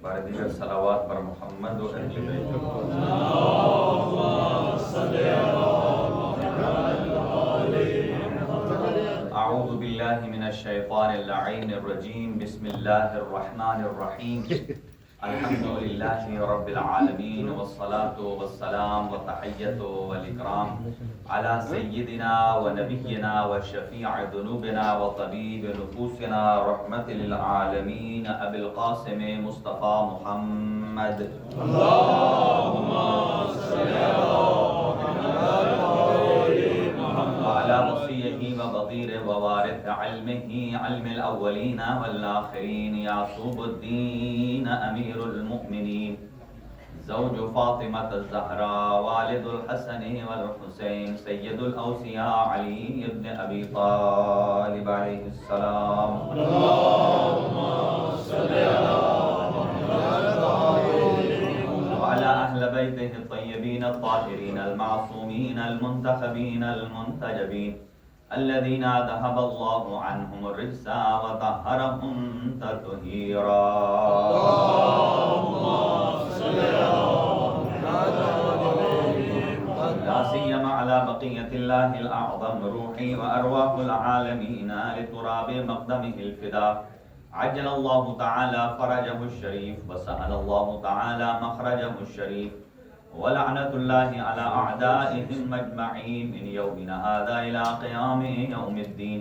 بار دیگر صلوات بر محمد و اہل بیت اعوذ باللہ من الشیطان اللعین الرجیم بسم اللہ الرحمن الرحیم الحمد للہ رب العالمین والصلاة والسلام والتحیت والاکرام علی سیدنا و نبینا و شفیع ذنوبنا و طبیب نفوسنا رحمت للعالمین ابی القاسم مصطفیٰ محمد اللہم صلی وعلى وصيه وبطير ووارث علمه علم الأولين والآخرين يعصوب الدين أمير المؤمنين زوج فاطمة الزهراء والد الحسن والحسين سيد الأوصياء علي بن أبي طالب عليه السلام اللهم صل وعلى أهل بيته الطيبين الطاهرين المعصومين المنتخبين المنتجبين الذين ذهب الله عنهم الرجس وطهرهم تطهيرا اللهم صل لا سيما على بقية الله الأعظم روحي وأرواح العالمين لتراب مقدمه الفداء عجل الله تعالى فرجه الشريف وسهل الله تعالى مخرجه الشريف ولعنة الله على أعدائهم أجمعين من يومنا هذا إلى قيام يوم الدين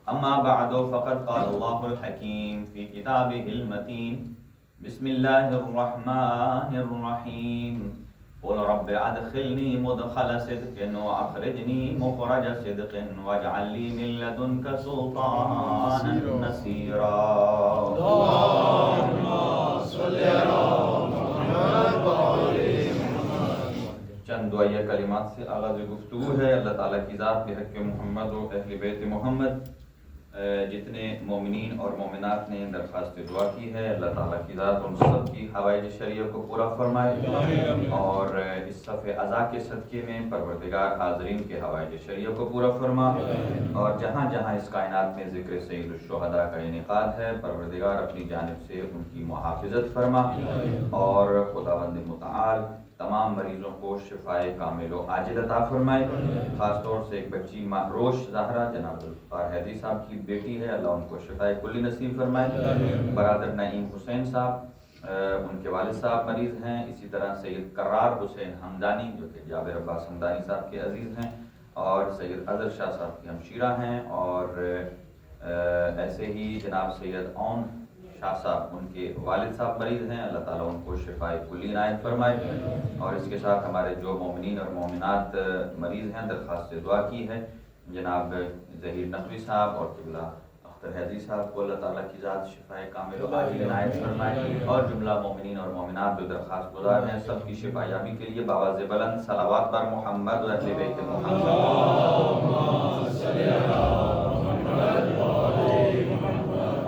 أما بعد فقد قال الله الحكيم في كتابه المتين بسم الله الرحمن الرحيم قل رب أدخلني مدخل صدق وأخرجني مخرج صدق واجعل لي من لدنك سلطانا نصيرا اللهم صل على محمد وعلى چند دعائیہ کلمات سے آغاز گفتگو ہے۔ اللہ تعالیٰ کی ذات بحق محمد و اہل بیت محمد جتنے مومنین اور مومنات نے درخواست دعا کی ہے، اللہ تعالیٰ کی ذات ان سب کی حوائج شرعیہ کو پورا فرمائے اور اس صف عزا کے صدقے میں پروردگار حاضرین کے حوائج شرعیہ کو پورا فرما، اور جہاں جہاں اس کائنات میں ذکر سید الشہداء کا انعقاد ہے پروردگار اپنی جانب سے ان کی محافظت فرما، اور خداوند متعال تمام مریضوں کو شفائے کامل و عاجل عطا فرمائے۔ خاص طور سے ایک بچی مہروش زہرا جناب ذوالفقار حیدری صاحب کی بیٹی ہے، اللہ ان کو شفائے کلی نصیب فرمائے۔ برادر نعیم حسین صاحب ان کے والد صاحب مریض ہیں، اسی طرح سید قرار حسین حمدانی جو کہ جابر عباس حمدانی صاحب کے عزیز ہیں، اور سید اظہر شاہ صاحب کی ہمشیرہ ہیں، اور ایسے ہی جناب سید اون شاہ صاحب ان کے والد صاحب مریض ہیں، اللہ تعالیٰ ان کو شفائے کلی عنایت فرمائے۔ اور اس کے ساتھ ہمارے جو مومنین اور مومنات مریض ہیں درخواست دعا کی ہے، جناب ظہیر نقوی صاحب اور قبلہ اختر حیدری صاحب کو اللہ تعالیٰ کی ذات شفائے کامل و عاجل عنایت فرمائے، اور جملہ مومنین اور مومنات جو درخواست گزار ہیں سب کی شفا یابی کے لیے بآواز بلند صلوات بر محمد و اہل بیت محمد۔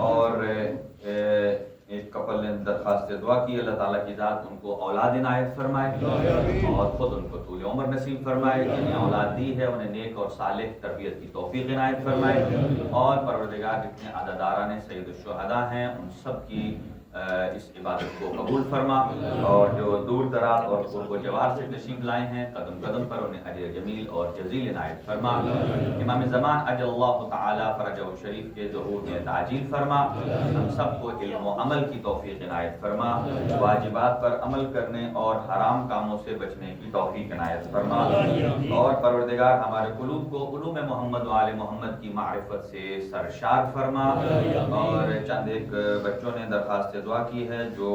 اور ایک کپل نے درخواست دعا کی، اللہ تعالیٰ کی ذات ان کو اولاد عنایت فرمائے اور خود ان کو طول عمر نصیب فرمائے، جنہیں اولاد دی ہے انہیں نیک اور صالح تربیت کی توفیق عنایت فرمائے، اور پروردگار جتنے عزاداران سید الشہداء ہیں ان سب کی اس عبادت کو قبول فرما، اور جو دور دراز اور قرب و جوار سے تشریف لائے ہیں قدم قدم پر انہیں اجر جمیل اور جزیل عنایت فرما۔ امام زمان اجل اللہ تعالی فرجہ شریف کے ظہور میں تعجیل فرما، ہم سب کو علم و عمل کی توفیق عنایت فرما، واجبات پر عمل کرنے اور حرام کاموں سے بچنے کی توفیق عنایت فرما، اور پروردگار ہمارے قلوب کو علوم محمد و آل محمد کی معرفت سے سرشار فرما۔ اور چند ایک بچوں نے درخواست دعا کی ہے جو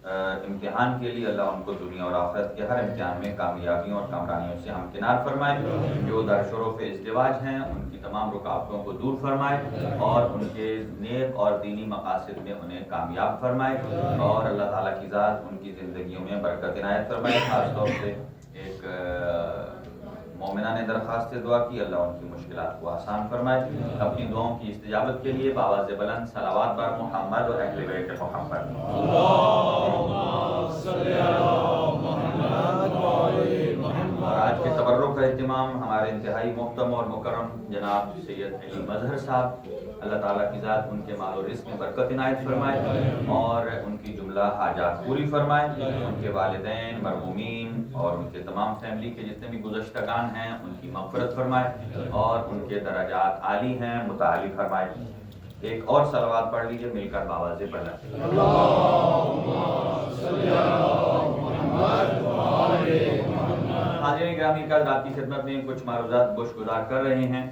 امتحان کے لیے اللہ ان کو دنیا اور آخرت کے ہر امتحان میں کامیابیوں اور کامرانیوں سے ہمکنار فرمائے، جو در شرف ازدواج ہیں ان کی تمام رکاوٹوں کو دور فرمائے، اور ان کے نیک اور دینی مقاصد میں انہیں کامیاب فرمائے، اور اللہ تعالیٰ کی ذات ان کی زندگیوں میں برکت عنایت فرمائے۔ خاص طور سے ایک مومنہ نے درخواست دعا کی، اللہ ان کی مشکلات کو آسان فرمائے۔ اپنی دعاؤں کی استجابت کے لیے بآواز بلند صلوات بر محمد و اہل بیت محمد۔ اللہم صل علی محمد و آل محمد۔ اور آج کے تبرک ہے اہتمام ہمارے انتہائی محترم اور مکرم جناب سید علی مظہر صاحب، اللہ تعالیٰ کی ذات ان کے مال و رزق میں برکت عنایت فرمائے اور ان کی جملہ حاجات پوری فرمائے، ان کے والدین مرحومین اور ان کے تمام فیملی کے جتنے بھی گزشتگان ہیں ان کی مغفرت فرمائے اور ان کے درجات عالی ہیں متعالی فرمائے۔ ایک اور صلوات پڑھ لیجئے مل کر باواز پڑھنا۔ حاضرین گرامی، کل رات کی خدمت میں کچھ معروضات گوشگزار کر رہے ہیں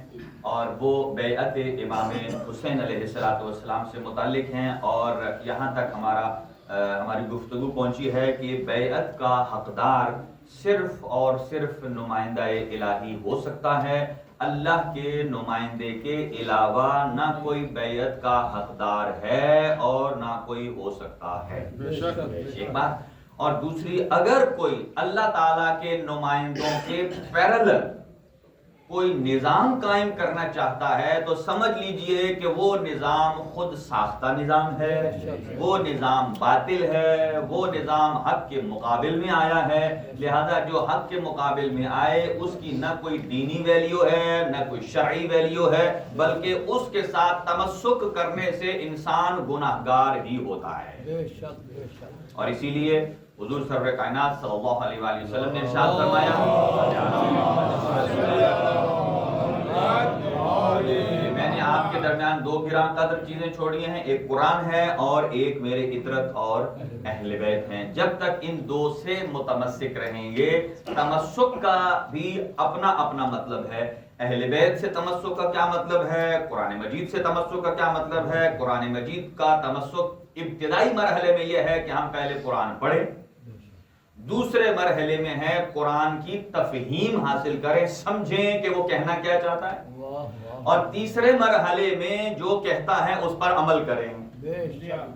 اور وہ بیعت امام حسین علیہ السلام سے متعلق ہیں، اور یہاں تک ہماری گفتگو پہنچی ہے کہ بیعت کا حقدار صرف اور صرف نمائندہ الہی ہو سکتا ہے، اللہ کے نمائندے کے علاوہ نہ کوئی بیعت کا حقدار ہے اور نہ کوئی ہو سکتا ہے۔ ایک بات، اور دوسری، اگر کوئی اللہ تعالیٰ کے نمائندوں کے پیرالل کوئی نظام قائم کرنا چاہتا ہے تو سمجھ لیجئے کہ وہ نظام خود ساختہ نظام ہے، وہ نظام باطل ہے، وہ نظام حق کے مقابل میں آیا ہے، لہذا جو حق کے مقابل میں آئے اس کی نہ کوئی دینی ویلیو ہے نہ کوئی شرعی ویلیو ہے، بلکہ اس کے ساتھ تمسک کرنے سے انسان گناہگار ہی ہوتا ہے۔ اور اسی لیے حضور سرور کائنات صلی اللہ علیہ وآلہ وسلم نے ارشاد فرمایا، میں نے آپ کے درمیان دو گراں قدر چیزیں چھوڑی ہیں، ایک قرآن ہے اور ایک میرے عطرت اور اہل بیت ہیں۔ جب تک ان دو سے متمسک رہیں گے، تمسک کا بھی اپنا اپنا مطلب ہے۔ اہل بیت سے تمسک کا کیا مطلب ہے، قرآن مجید سے تمسک کا کیا مطلب ہے؟ قرآن مجید کا تمسک ابتدائی مرحلے میں یہ ہے کہ ہم پہلے قرآن پڑھیں، دوسرے مرحلے میں ہے قرآن کی تفہیم حاصل کریں، سمجھیں کہ وہ کہنا کیا چاہتا ہے، اور تیسرے مرحلے میں جو کہتا ہے اس پر عمل کریں۔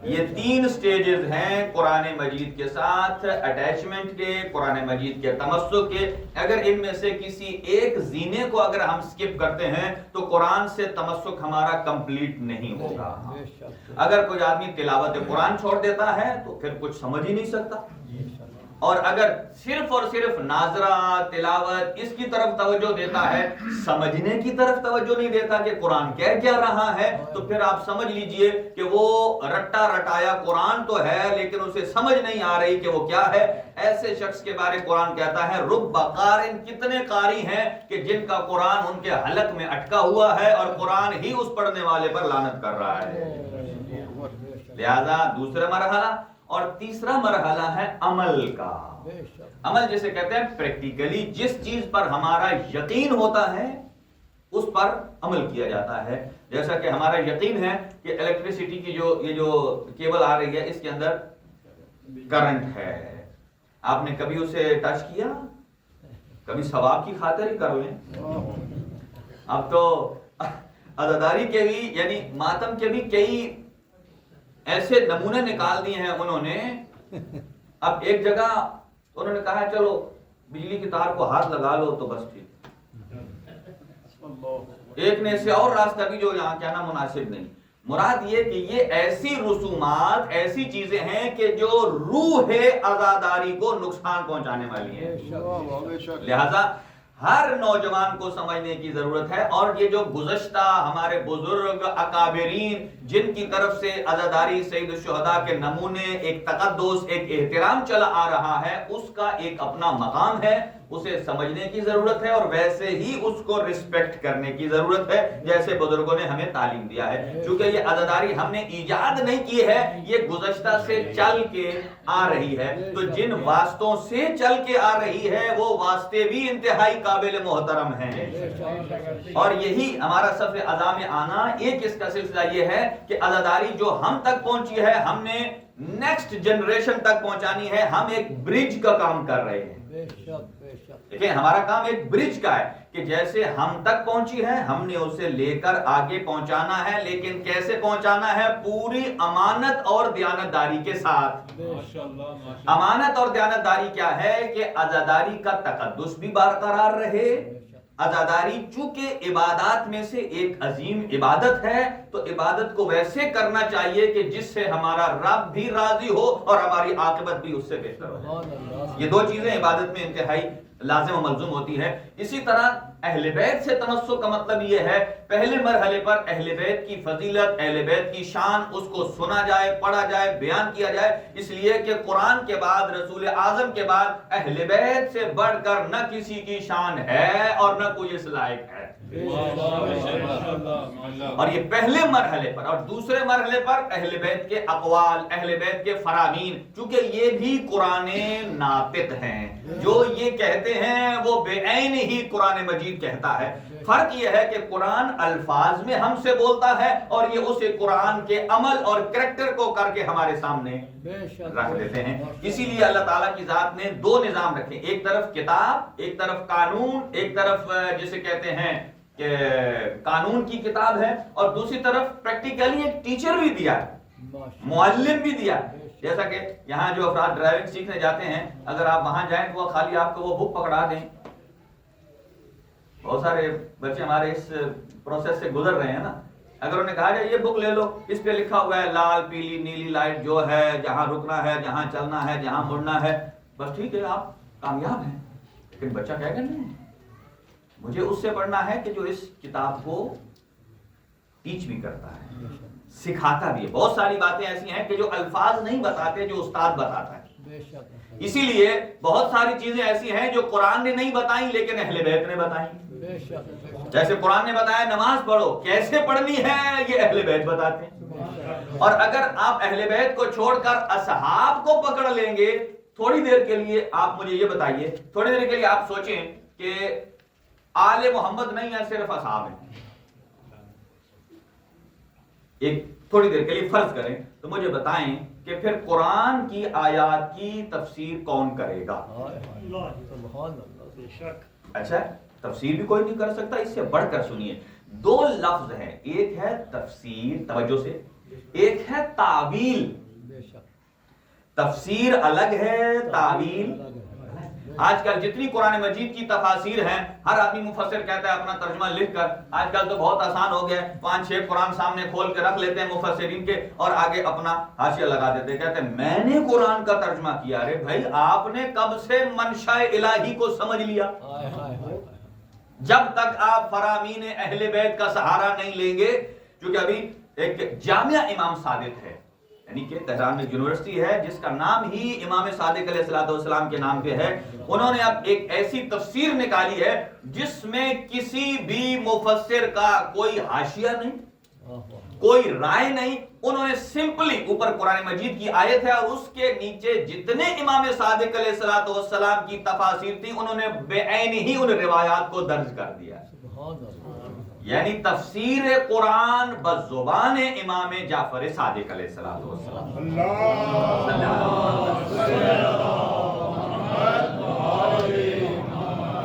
یہ تین سٹیجز ہیں قرآن مجید کے ساتھ اٹیچمنٹ کے، قرآن مجید کے تمسک کے۔ اگر ان میں سے کسی ایک زینے کو اگر ہم سکپ کرتے ہیں تو قرآن سے تمسک ہمارا کمپلیٹ نہیں ہوگا۔ اگر کوئی آدمی تلاوت قرآن چھوڑ دیتا ہے تو پھر کچھ سمجھ ہی نہیں سکتا، اور اگر صرف اور صرف ناظرہ تلاوت اس کی طرف توجہ دیتا ہے، سمجھنے کی طرف توجہ نہیں دیتا کہ قرآن کہہ کیا رہا ہے، تو پھر آپ سمجھ لیجئے کہ وہ رٹا رٹایا قرآن تو ہے لیکن اسے سمجھ نہیں آ رہی کہ وہ کیا ہے۔ ایسے شخص کے بارے قرآن کہتا ہے رب قارن، کتنے قاری ہیں کہ جن کا قرآن ان کے حلق میں اٹکا ہوا ہے اور قرآن ہی اس پڑھنے والے پر لعنت کر رہا ہے۔ لہذا دوسرا مرحلہ، اور تیسرا مرحلہ ہے عمل کا۔ عمل جسے کہتے ہیں پریکٹیکلی جس چیز پر ہمارا یقین ہوتا ہے اس پر عمل کیا جاتا ہے۔ جیسا کہ ہمارا یقین ہے کہ الیکٹریسٹی کی یہ جو کیبل آ رہی ہے اس کے اندر کرنٹ ہے، آپ نے کبھی اسے ٹچ کیا؟ کبھی ثواب کی خاطر ہی کر لیں۔ اب تو عزاداری کے بھی یعنی ماتم کے بھی کئی ایسے نمونے نکال دیے ہیں انہوں نے۔ اب ایک جگہ انہوں نے کہا چلو بجلی کی تار کو ہاتھ لگا لو تو بس ٹھیک، ایک نے اسے اور راستہ بھی جو یہاں کہنا مناسب نہیں۔ مراد یہ کہ یہ ایسی رسومات، ایسی چیزیں ہیں کہ جو روح عزاداری کو نقصان پہنچانے والی ہیں، لہذا ہر نوجوان کو سمجھنے کی ضرورت ہے۔ اور یہ جو گزشتہ ہمارے بزرگ اکابرین جن کی طرف سے عزاداری سید الشہداء کے نمونے، ایک تقدس، ایک احترام چلا آ رہا ہے، اس کا ایک اپنا مقام ہے، اسے سمجھنے کی ضرورت ہے اور ویسے ہی اس کو رسپیکٹ کرنے کی ضرورت ہے جیسے بزرگوں نے ہمیں تعلیم دیا ہے۔ چونکہ یہ عزاداری ہم نے ایجاد نہیں کی ہے، یہ گزشتہ سے چل کے آ رہی ہے، تو جن واسطوں سے چل کے آ رہی ہے وہ واسطے بھی انتہائی قابل محترم ہیں۔ اور یہی ہمارا صف اعظم آنا، ایک اس کا سلسلہ یہ ہے کہ عزاداری جو ہم تک پہنچی ہے ہم نے نیکسٹ جنریشن تک پہنچانی ہے۔ ہم ایک برج کا کام کر رہے ہیں، دیکھیں ہمارا کام ایک برج کا ہے کہ جیسے ہم تک پہنچی ہے ہم نے اسے لے کر آگے پہنچانا ہے، لیکن کیسے پہنچانا ہے؟ پوری امانت اور دیانتداری کے ساتھ۔ امانت اور دیانتداری کیا ہے کہ عزاداری کا تقدس بھی برقرار رہے۔ عزاداری چونکہ عبادات میں سے ایک عظیم عبادت ہے، تو عبادت کو ویسے کرنا چاہیے کہ جس سے ہمارا رب بھی راضی ہو اور ہماری عاقبت بھی اس سے بہتر ہو. یہ دو چیزیں عبادت میں انتہائی لازم و ملزوم ہوتی ہے. اسی طرح اہل بیت سے تمسک کا مطلب یہ ہے پہلے مرحلے پر اہل بیت کی فضیلت، اہل بیت کی شان، اس کو سنا جائے، پڑھا جائے، بیان کیا جائے، اس لیے کہ قرآن کے بعد، رسول اعظم کے بعد اہل بیت سے بڑھ کر نہ کسی کی شان ہے اور نہ کوئی اس لائق ہے. اور یہ پہلے مرحلے پر. اور دوسرے مرحلے پر اہل بیت کے اقوال، اہل بیت کے فرامین، چونکہ یہ بھی قرآن ناطق ہیں، جو یہ کہتے ہیں وہ بے عین ہی قرآن مجید کہتا ہے. فرق یہ ہے کہ قرآن الفاظ میں ہم سے بولتا ہے اور یہ اسے قرآن کے عمل اور کریکٹر کو کر کے ہمارے سامنے رکھ دیتے ہیں. اسی لیے اللہ تعالیٰ کی ذات نے دو نظام رکھے، ایک طرف کتاب، ایک طرف قانون، ایک طرف جسے کہتے ہیں کہ قانون کی کتاب ہے، اور دوسری طرف پریکٹیکلی ایک ٹیچر بھی دیا ہے، معلم بھی دیا ہے. جیسا کہ یہاں جو افراد ڈرائیونگ سیکھنے جاتے ہیں، اگر آپ وہاں جائیں تو وہ خالی آپ کو وہ بک پکڑا دیں. بہت سارے بچے ہمارے اس پروسیس سے گزر رہے ہیں نا. اگر انہیں کہا جائے یہ بک لے لو، اس پہ لکھا ہوا ہے لال پیلی نیلی لائٹ جو ہے، جہاں رکنا ہے، جہاں چلنا ہے، جہاں مڑنا ہے، بس ٹھیک ہے آپ کامیاب ہیں. لیکن بچہ کیا کرنا ہے؟ مجھے اس سے پڑھنا ہے کہ جو اس کتاب کو ٹیچ بھی کرتا ہے، سکھاتا بھی ہے. بہت ساری باتیں ایسی ہیں کہ جو الفاظ نہیں بتاتے، جو استاد بتاتا ہے. اسی لیے بہت ساری چیزیں ایسی ہیں جو قرآن نے نہیں بتائیں لیکن اہل بیت نے بتائیں. جیسے قرآن نے بتایا نماز پڑھو، کیسے پڑھنی ہے یہ اہل بیت بتاتے ہیں. اور اگر آپ اہل بیت کو چھوڑ کر اصحاب کو پکڑ لیں گے، تھوڑی دیر کے لیے آپ مجھے یہ بتائیے، تھوڑی دیر کے لیے آپ سوچیں کہ آل محمد نہیں ہے، صرف اصحاب ہیں. ایک تھوڑی دیر کے لیے فرض کریں تو مجھے بتائیں کہ پھر قرآن کی آیات کی تفسیر کون کرے گا؟ اچھا، تفسیر بھی کوئی نہیں کر سکتا. اس سے بڑھ کر سنیے، دو لفظ ہیں، ایک ہے تفسیر، توجہ سے، ایک ہے تعویل. تفسیر الگ ہے، تعویل. آج کل جتنی قرآن مجید کی تفاسیر ہیں، ہر آدمی مفسر کہتا ہے اپنا ترجمہ لکھ کر. آج کل تو بہت آسان ہو گیا ہے، 5-6 قرآن سامنے کھول کے رکھ لیتے ہیں مفسرین کے اور آگے اپنا حاشیہ لگا دیتے ہیں، کہتے ہیں میں نے قرآن کا ترجمہ کیا. ارے بھائی، آپ نے کب سے منشاء الہی کو سمجھ لیا؟ جب تک آپ فرامین اہل بیت کا سہارا نہیں لیں گے. کیونکہ ابھی ایک جامعہ امام صادق ہے، یعنی کہ تہران میں یونیورسٹی ہے جس کا نام ہی امام صادق علیہ السلام کے نام پہ ہے. انہوں نے اب ایک ایسی تفسیر نکالی ہے جس میں کسی بھی مفسر کا کوئی حاشیہ نہیں، کوئی رائے نہیں. انہوں نے سمپلی اوپر قرآن مجید کی آیت ہے اور اس کے نیچے جتنے امام صادق علیہ السلام کی تفاسیر تھی انہوں نے بے عین ہی ان روایات کو درج کر دیا. یعنی تفسیر قرآن بزبان امام جعفر صادق علیہ السلام.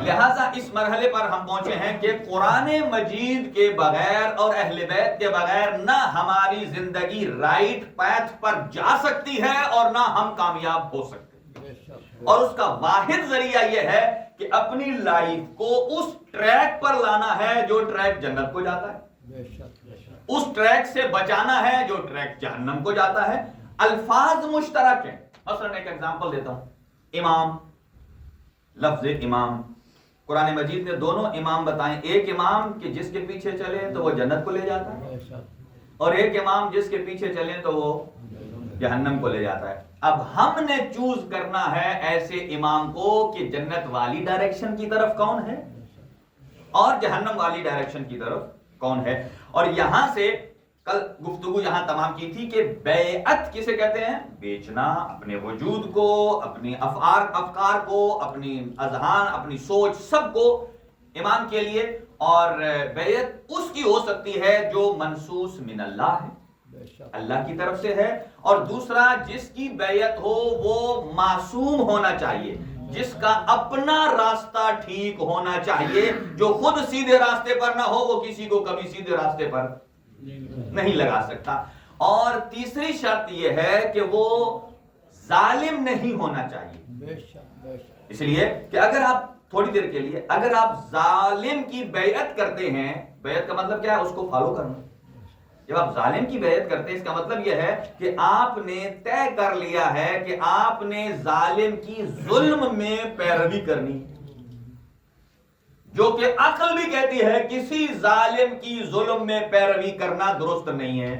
لہذا اس مرحلے پر ہم پہنچے ہیں کہ قرآن مجید کے بغیر اور اہل بیت کے بغیر نہ ہماری زندگی رائٹ پیتھ پر جا سکتی ہے اور نہ ہم کامیاب ہو سکتے. اور اس کا واحد ذریعہ یہ ہے کہ اپنی لائف کو اس ٹریک پر لانا ہے جو ٹریک جنت کو جاتا ہے، اس ٹریک سے بچانا ہے جو ٹریک جہنم کو جاتا ہے. الفاظ مشترک ہیں. مثلا ایک ایگزامپل دیتا ہوں، امام، لفظ امام، قرآن مجید نے دونوں امام بتائیں. ایک امام کہ جس کے پیچھے چلے تو وہ جنت کو لے جاتا ہے، اور ایک امام جس کے پیچھے چلے تو وہ جہنم کو لے جاتا ہے. اب ہم نے چوز کرنا ہے ایسے امام کو کہ جنت والی ڈائریکشن کی طرف کون ہے اور جہنم والی ڈائریکشن کی طرف کون ہے. اور یہاں سے کل گفتگو یہاں تمام کی تھی کہ بیعت کسے کہتے ہیں؟ بیچنا اپنے وجود کو، اپنی افکار کو، اپنی اذہان، اپنی سوچ، سب کو امام کے لیے. اور بیعت اس کی ہو سکتی ہے جو منصوص من اللہ ہے، اللہ کی طرف سے ہے. اور دوسرا جس کی بیعت ہو وہ معصوم ہونا چاہیے، جس کا اپنا راستہ ٹھیک ہونا چاہیے، جو خود سیدھے راستے پر نہ ہو وہ کسی کو کبھی سیدھے راستے پر نہیں لگا سکتا. اور تیسری شرط یہ ہے کہ وہ ظالم نہیں ہونا چاہیے. اس لیے کہ اگر آپ تھوڑی دیر کے لیے اگر آپ ظالم کی بیعت کرتے ہیں، بیعت کا مطلب کیا ہے؟ اس کو فالو کرنا. جب آپ ظالم کی بیعت کرتے ہیں اس کا مطلب یہ ہے کہ آپ نے طے کر لیا ہے کہ آپ نے ظالم کی ظلم میں پیروی کرنی، جو کہ عقل بھی کہتی ہے کسی ظالم کی ظلم میں پیروی کرنا درست نہیں ہے۔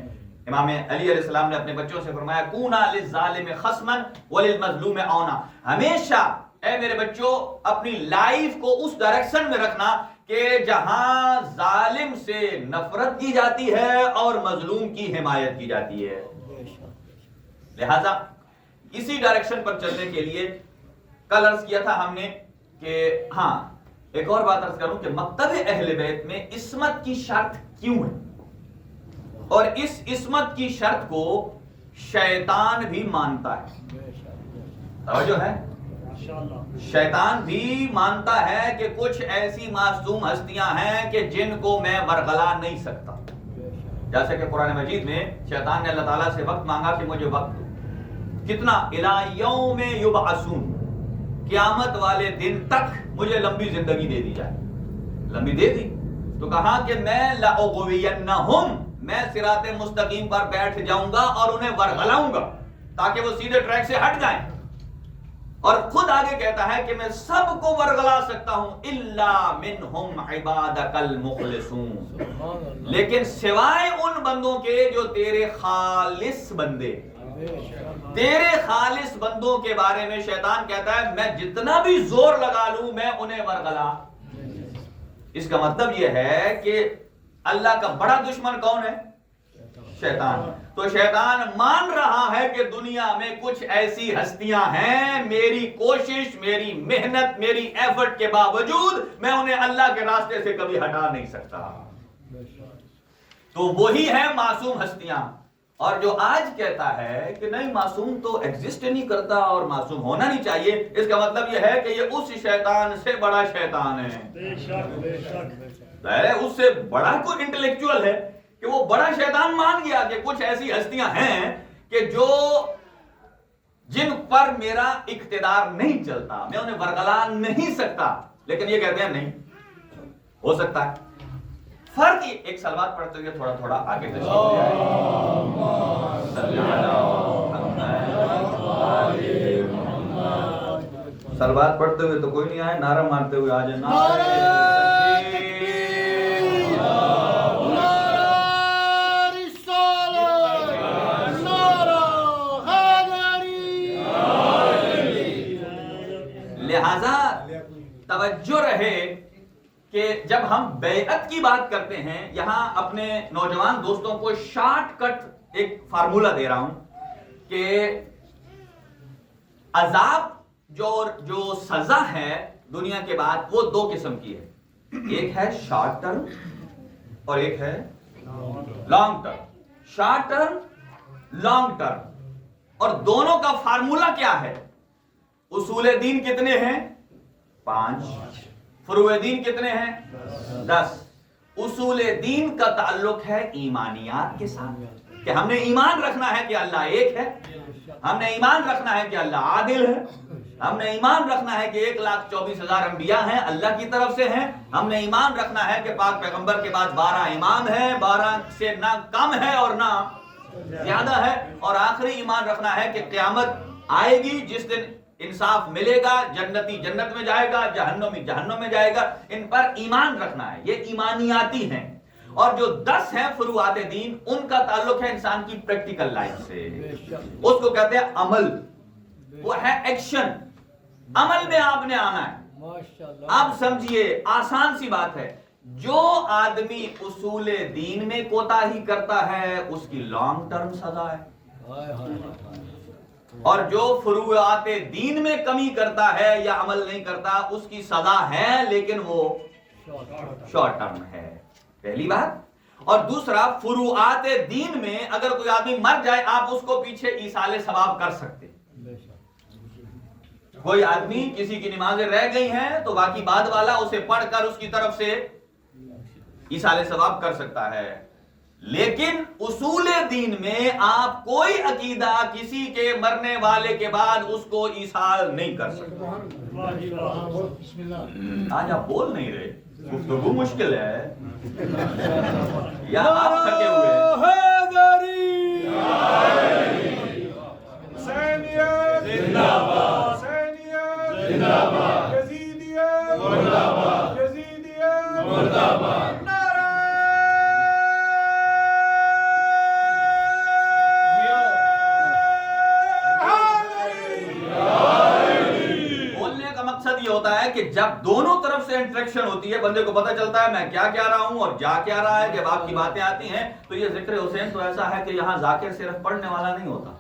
امام علی علیہ السلام نے اپنے بچوں سے فرمایا کونا للظالم خصما وللمظلوم عونا، ہمیشہ اے میرے بچوں اپنی لائف کو اس ڈائریکشن میں رکھنا کہ جہاں ظالم سے نفرت کی جاتی ہے اور مظلوم کی حمایت کی جاتی ہے۔ لہذا اسی ڈائریکشن پر چلنے کے لیے کل عرض کیا تھا ہم نے کہ ہاں ایک اور بات عرض کروں کہ مکتب اہل بیت میں عصمت کی شرط کیوں ہے، اور اس عصمت کی شرط کو شیطان بھی مانتا ہے۔ توجہ ہے، شیطان بھی مانتا ہے کہ کچھ ایسی معصوم ہستیاں ہیں کہ جن کو میں ورغلا نہیں سکتا، جیسے کہ قرآن مجید میں شیطان نے اللہ تعالیٰ سے وقت مانگا کہ مجھے وقت دو، کتنا الی یوم یبعثون، قیامت والے دن تک مجھے لمبی زندگی دے دی جائے۔ لمبی دے دی تو کہا کہ میں لأغوینہم، میں صراط مستقیم پر بیٹھ جاؤں گا اور انہیں ورغلاؤں گا تاکہ وہ سیدھے ٹریک سے ہٹ جائیں، اور خود آگے کہتا ہے کہ میں سب کو ورغلا سکتا ہوں الا منہم عبادک المخلصون، لیکن سوائے ان بندوں کے جو تیرے خالص بندے، تیرے خالص بندوں کے بارے میں شیطان کہتا ہے میں جتنا بھی زور لگا لوں میں انہیں ورغلا۔ اس کا مطلب یہ ہے کہ اللہ کا بڑا دشمن کون ہے؟ شیطان۔ تو شیطان مان رہا ہے کہ دنیا میں کچھ ایسی ہستیاں ہیں میری کوشش، میری محنت، میری ایفرٹ کے باوجود میں انہیں اللہ کے راستے سے کبھی ہٹا نہیں سکتا، تو وہی ہے معصوم ہستیاں۔ اور جو آج کہتا ہے کہ نہیں معصوم تو ایگزسٹ نہیں کرتا اور معصوم ہونا نہیں چاہیے، اس کا مطلب یہ ہے کہ یہ اس شیطان سے بڑا شیطان ہے۔ بے شک بے شک، اس سے بڑا کوئی انٹلیکچوئل ہے کہ وہ بڑا شیطان مان گیا کہ کچھ ایسی ہستیاں ہیں کہ جو جن پر میرا اقتدار نہیں چلتا، میں انہیں ورغلا نہیں سکتا، لیکن یہ کہتے ہیں نہیں ہو سکتا ہے۔ فرق ایک سلوات پڑھتے ہوئے تھوڑا تھوڑا آگے سلوات پڑھتے ہوئے تو کوئی نہیں آئے، نعرہ مارتے ہوئے آ جائے۔ لہذا توجہ رہے کہ جب ہم بیعت کی بات کرتے ہیں، یہاں اپنے نوجوان دوستوں کو شارٹ کٹ ایک فارمولا دے رہا ہوں کہ عذاب جو سزا ہے دنیا کے بعد وہ دو قسم کی ہے، ایک ہے شارٹ ٹرم اور ایک ہے long term. Short term, long term, اور دونوں کا فارمولا کیا ہے؟ اصول دین کتنے ہیں؟ 5۔ فروع دین کتنے ہیں؟ 10۔ اصول دین کا تعلق ہے ایمانیات کے ساتھ، کہ ہم نے ایمان رکھنا ہے کہ اللہ ایک ہے، ہم نے ایمان رکھنا ہے کہ اللہ عادل ہے، ہم نے ایمان رکھنا ہے کہ 1,24,000 انبیاء ہیں اللہ کی طرف سے ہیں، ہم نے ایمان رکھنا ہے کہ پاک پیغمبر کے بعد 12 امام ہیں، 12 سے نہ کم ہے اور نہ زیادہ ہے، اور آخری ایمان رکھنا ہے کہ قیامت آئے گی جس دن انصاف ملے گا، جنتی جنت میں جائے گا، جہنمی جہنم میں جائے گا۔ ان پر ایمان رکھنا ہے، یہ ایمانیاتی ہیں۔ اور جو 10 ہیں فروعات دین، ان کا تعلق ہے انسان کی پریکٹیکل لائف سے، اس کو کہتے ہیں عمل، وہ ہے ایکشن، عمل میں آپ نے آنا ہے۔ آپ سمجھیے آسان سی بات ہے، جو آدمی اصول دین میں کوتاہی کرتا ہے اس کی لانگ ٹرم سزا ہے، اور جو فروعات دین میں کمی کرتا ہے یا عمل نہیں کرتا اس کی سزا ہے لیکن وہ شارٹ ٹرم ہے، پہلی بات۔ اور دوسرا، فروعات دین میں اگر کوئی آدمی مر جائے آپ اس کو پیچھے ایصال ثواب کر سکتے۔ کوئی آدمی کسی کی نمازیں رہ گئی ہیں تو باقی بعد والا اسے پڑھ کر اس کی طرف سے ایصال ثواب کر سکتا ہے، لیکن اصول دین میں آپ کوئی عقیدہ کسی کے مرنے والے کے بعد اس کو ایصال نہیں کر سکتے. آج آپ بول نہیں رہے, گفتگو مشکل ہے یا آپ تھکے ہوئے ہیں؟ کہ جب دونوں طرف سے انٹریکشن ہوتی ہے بندے کو پتہ چلتا ہے میں کیا کہہ رہا ہوں اور جا کیا رہا ہے. جب آپ کی باتیں آتی ہیں تو یہ ذکر حسین تو ایسا ہے کہ یہاں ذاکر صرف پڑھنے والا نہیں ہوتا,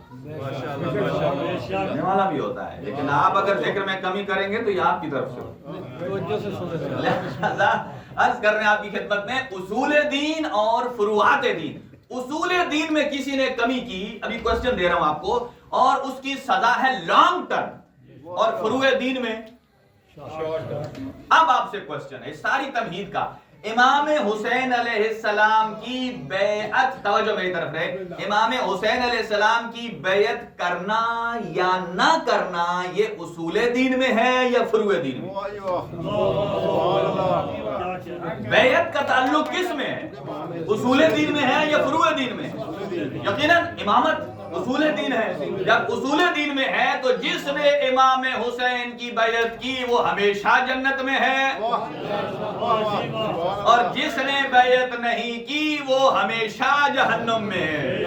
پڑھنے والا بھی ہوتا ہے. لیکن آپ اگر ذکر میں کمی کریں گے تو یہ آپ کی طرف سے لہذا عرض کر رہے ہیں آپ کی خدمت میں اصول دین اور فروعات دین. اصول دین میں کسی نے کمی کی, ابھی کوسچن دے رہا ہوں آپ کو, اور اس کی سزا ہے لانگ ٹرم. اور فروع دین میں اب آپ سے کوسچن ہے اس ساری تمہید کا. امام حسین علیہ السلام کی بیعت, توجہ میری طرف رہے, امام حسین علیہ السلام کی بیعت کرنا یا نہ کرنا یہ اصول دین میں ہے یا فروع دین میں؟ بیعت کا تعلق کس میں ہے, اصول دین میں ہے یا فروع دین میں؟ یقیناً امامت اصول دین ہے. جب اصول دین میں ہے تو جس نے امام حسین کی بیعت کی وہ ہمیشہ جنت میں ہے, اور جس نے بیعت نہیں کی وہ ہمیشہ جہنم میں ہے.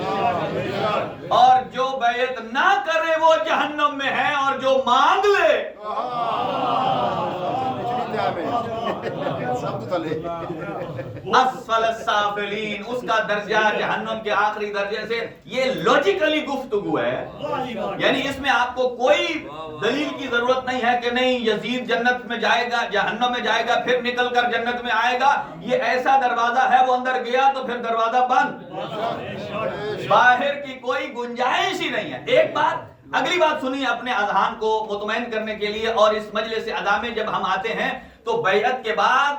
اور جو بیعت نہ کرے وہ جہنم میں ہے, اور جو مانگ لے اسفل السافلین, اس کا درجہ جہنم کے آخری درجے سے. یہ لوجیکلی گفتگو ہے, یعنی اس میں آپ کو کوئی دلیل کی ضرورت نہیں ہے کہ نہیں یزید جنت میں جائے گا, جہنم میں جائے گا, پھر نکل کر جنت میں آئے گا. یہ ایسا دروازہ ہے, وہ اندر گیا تو پھر دروازہ بند, باہر کی کوئی گنجائش ہی نہیں ہے. ایک بات, اگلی بات سنیے اپنے اذہان کو مطمئن کرنے کے لیے. اور اس مجلس ادا میں جب ہم آتے ہیں تو بیعت کے بعد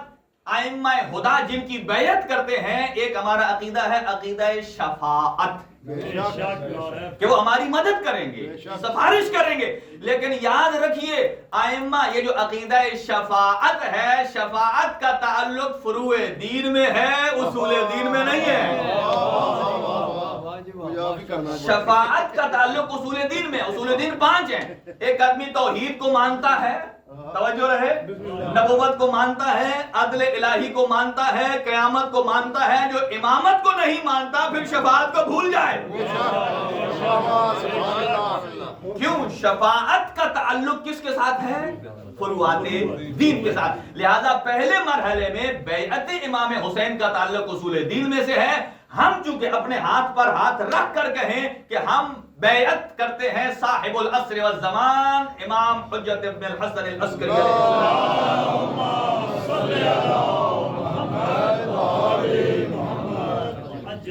ائمہ ہدا جن کی بیعت کرتے ہیں, ایک ہمارا عقیدہ ہے عقیدہ شفاعت, کہ وہ ہماری مدد کریں گے, سفارش کریں گے. لیکن یاد رکھیے ائمہ, یہ جو عقیدہ شفاعت ہے, شفاعت کا تعلق فروع دین میں ہے, اصول دین میں نہیں ہے. شفاعت کا تعلق اصول دین میں. اصول دین 5 ہیں. ایک آدمی توحید کو مانتا ہے, توجہ رہے, نبوت کو مانتا ہے, عدل الہی کو مانتا ہے, قیامت کو مانتا ہے. جو امامت کو نہیں مانتا پھر شفاعت کو بھول جائے. کیوں؟ شفاعت کا تعلق کس کے ساتھ ہے؟ فروعات دین کے ساتھ. لہذا پہلے مرحلے میں بیعت امام حسین کا تعلق اصول دین میں سے ہے. ہم چونکہ اپنے ہاتھ پر ہاتھ رکھ کر کہیں کہ ہم بیعت کرتے ہیں صاحب العصر والزمان امام حجت ابن الحسن العسکری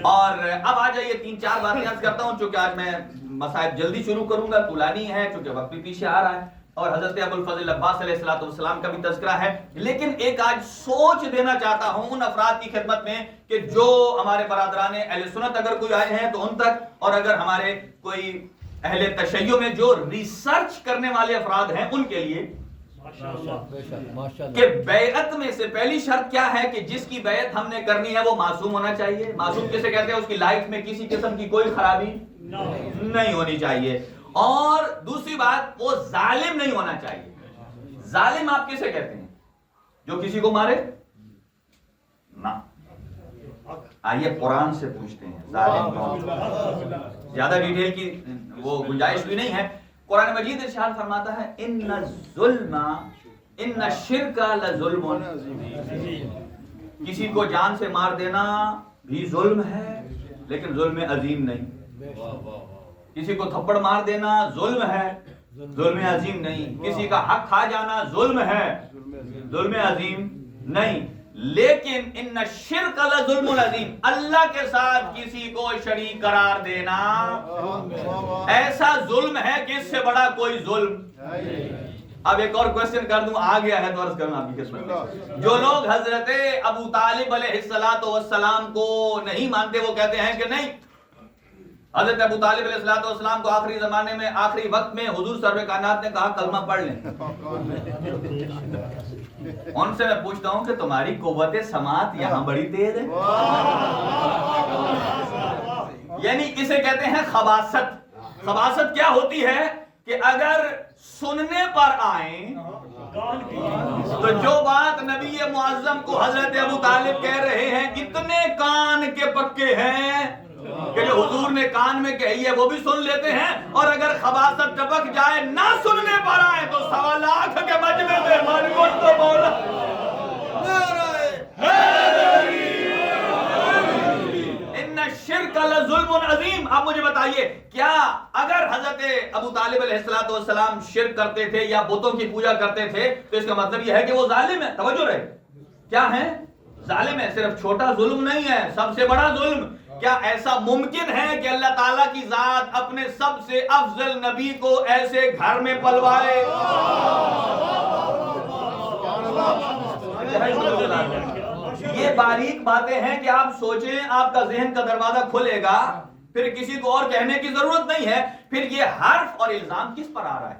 اور اب آ جائیے 3-4 باتیں عرض کرتا ہوں چونکہ آج میں مصائب جلدی شروع کروں گا, طولانی ہے چونکہ وقت بھی پیچھے آ رہا ہے, اور حضرت ابو الفضل عباس علیہ السلام کا بھی تذکرہ ہے. لیکن ایک آج سوچ دینا چاہتا ہوں ان افراد کی خدمت میں کہ جو ہمارے برادران اہل سنت اگر کوئی آئے ہیں تو ان تک, اور اگر ہمارے کوئی اہل تشیع میں جو ریسرچ کرنے والے افراد ہیں ان کے لیے, کہ بیعت میں سے پہلی شرط کیا ہے کہ جس کی بیعت ہم نے کرنی ہے وہ معصوم ہونا چاہیے. معصوم کسے کہتے ہیں؟ اس کی لائف میں کسی قسم کی کوئی خرابی نہیں ہونی چاہیے. اور دوسری بات, وہ ظالم نہیں ہونا چاہیے. ظالم آپ کسے کہتے ہیں؟ جو کسی کو مارے نہ. آئیے قرآن سے پوچھتے ہیں ظالم کون. زیادہ ڈیٹیل کی وہ گنجائش بھی نہیں ہے. قرآن مجید ارشاد فرماتا ہے ان الظلم ان الشرک لظلم. کسی کو جان سے مار دینا بھی ظلم ہے, لیکن ظلم عظیم نہیں. کسی کو تھپڑ مار دینا ظلم ہے, ظلم عظیم نہیں. کسی کا حق کھا جانا ظلم ہے, ظلم عظیم نہیں. لیکن ان الشرک لظلم عظیم, اللہ کے ساتھ کسی کو شریک قرار دینا ایسا ظلم ہے کہ اس سے بڑا کوئی ظلم. اب ایک اور کوشچن کر دوں، آ گیا ہے تو عرض کرنا آپ کی خدمت میں. جو لوگ حضرت ابو طالب علیہ السلام کو نہیں مانتے، وہ کہتے ہیں کہ نہیں، حضرت ابو طالب علیہ السلام کو آخری زمانے میں، آخری وقت میں حضور سرور کائنات نے کہا کلمہ پڑھ لیں. ان سے میں پوچھتا ہوں کہ تمہاری قوت سماعت یہاں بڑی تیز ہے. یعنی اسے کہتے ہیں خباثت. خباثت کیا ہوتی ہے کہ اگر سننے پر آئیں تو جو بات نبی معظم کو حضرت ابو طالب کہہ رہے ہیں اتنے کان کے پکے ہیں کہ جو حضور نے کان میں کہی ہے وہ بھی سن لیتے ہیں، اور اگر خباثت ٹپک جائے نہ سننے پر آئے تو 1.25 لاکھ کے مجمع میں من کو تو مولا ان الشرک لظلم عظیم. اب مجھے بتائیے، کیا اگر حضرت ابو طالب علیہ السلام شرک کرتے تھے یا بتوں کی پوجا کرتے تھے تو اس کا مطلب یہ ہے کہ وہ ظالم ہے؟ توجہ رہے، کیا ہے؟ ظالم ہے. صرف چھوٹا ظلم نہیں ہے، سب سے بڑا ظلم. کیا ایسا ممکن ہے کہ اللہ تعالیٰ کی ذات اپنے سب سے افضل نبی کو ایسے گھر میں پلوائے؟ یہ باریک باتیں ہیں کہ آپ سوچیں، آپ کا ذہن کا دروازہ کھلے گا، پھر کسی کو اور کہنے کی ضرورت نہیں ہے. پھر یہ حرف اور الزام کس پر آ رہا ہے؟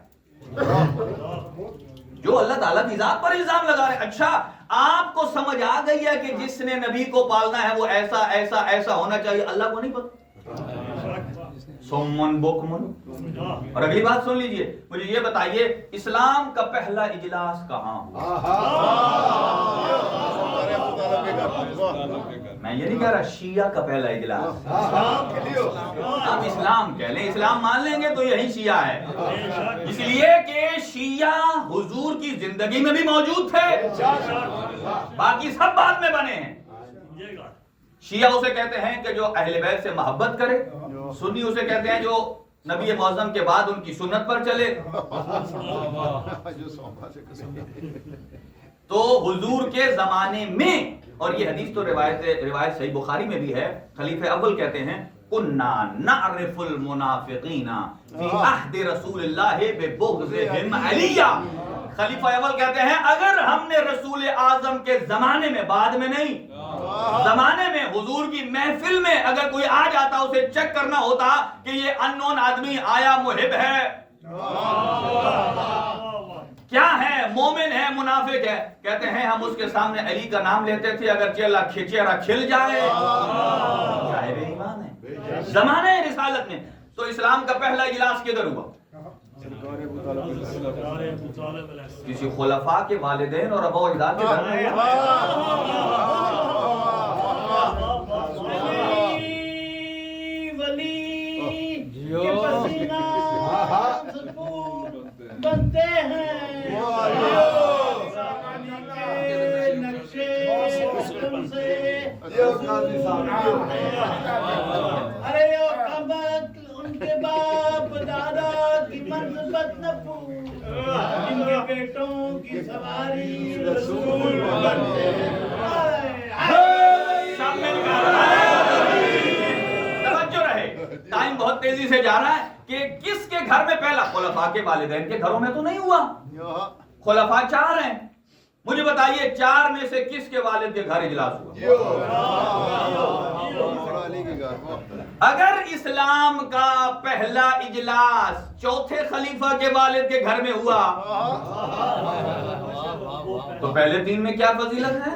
جو اللہ تعالیٰ کی ذات پر الزام لگا رہے ہیں. اچھا، آپ کو سمجھ آ گئی ہے کہ جس نے نبی کو پالنا ہے وہ ایسا ایسا ایسا ہونا چاہیے، اللہ کو نہیں پتا؟ سمن بکمن. اور اگلی بات سن لیجئے، مجھے یہ بتائیے اسلام کا پہلا اجلاس کہاں ہوا؟ میں یہ نہیں کہہ رہا شیعہ کا پہلا اجلاس، آپ اسلام کہہ لیں، اسلام مان لیں گے تو یہی شیعہ ہے. اس لیے کہ شیعہ حضور کی زندگی میں بھی موجود تھے، باقی سب بعد میں بنے ہیں. شیعہ اسے کہتے ہیں کہ جو اہل بیت سے محبت کرے، سنی اسے کہتے ہیں جو نبی معظم کے بعد ان کی سنت پر چلے. تو حضور کے زمانے میں، اور یہ حدیث تو روایت صحیح بخاری میں بھی ہے، خلیفہ اول کہتے ہیں کنا نعرف المنافقین فی عہد رسول اللہ ببغضہم علیہ. خلیفہ اول کہتے ہیں اگر ہم نے رسول اعظم کے زمانے میں، بعد میں نہیں، زمانے میں حضور کی محفل میں اگر کوئی آ جاتا اسے چیک کرنا ہوتا کہ یہ انون آدمی آیا محب ہے، کیا ہے، مومن ہے، منافق ہے، کہتے ہیں ہم اس کے سامنے علی کا نام لیتے تھے، اگر چہرہ کھل جائے صاحب ایمان ہے. زمانے رسالت میں تو اسلام کا پہلا اجلاس کدھر ہوا؟ کسی خلفاء کے والدین اور ابا و اجداد کے گھر میں. بنتے ہیں ارے ان کے باپ دادا کی منصبت نہ پوچھ، ان کے بیٹوں کی سواری رسول بنتے ہیں. توجہ رہے، ٹائم بہت تیزی سے جا رہا ہے کہ کس کے گھر میں پہلا؟ خلفاء کے والدین کے گھروں میں تو نہیں ہوا. خلفاء 4 ہیں، مجھے بتائیے 4 میں سے کس کے والد کے گھر اجلاس ہوا؟ اگر اسلام کا پہلا اجلاس چوتھے خلیفہ کے والد کے گھر میں ہوا تو پہلے 3 میں کیا فضیلت ہے؟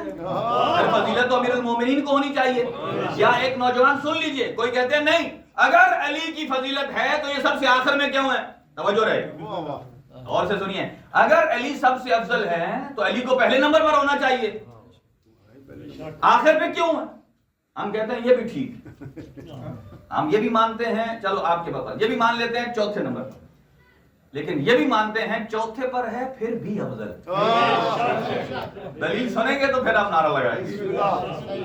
فضیلت تو امیر المومنین کو ہونی چاہیے. یا ایک نوجوان سن لیجئے، کوئی کہتے ہیں نہیں اگر علی کی فضیلت ہے تو یہ سب سے آخر میں کیوں ہے؟ توجہ رہے، اور سے سنیے، اگر علی سب سے افضل ہے تو علی کو پہلے نمبر پر ہونا چاہیے، آخر پہ کیوں ہے؟ ہم کہتے ہیں یہ بھی ٹھیک، ہم یہ بھی مانتے ہیں، چلو آپ کے بتا، یہ بھی مان لیتے ہیں چوتھے نمبر پر، لیکن یہ بھی مانتے ہیں چوتھے پر ہے پھر بھی افضل. دلیل سنیں گے تو پھر آپ نعرہ لگائیں گے.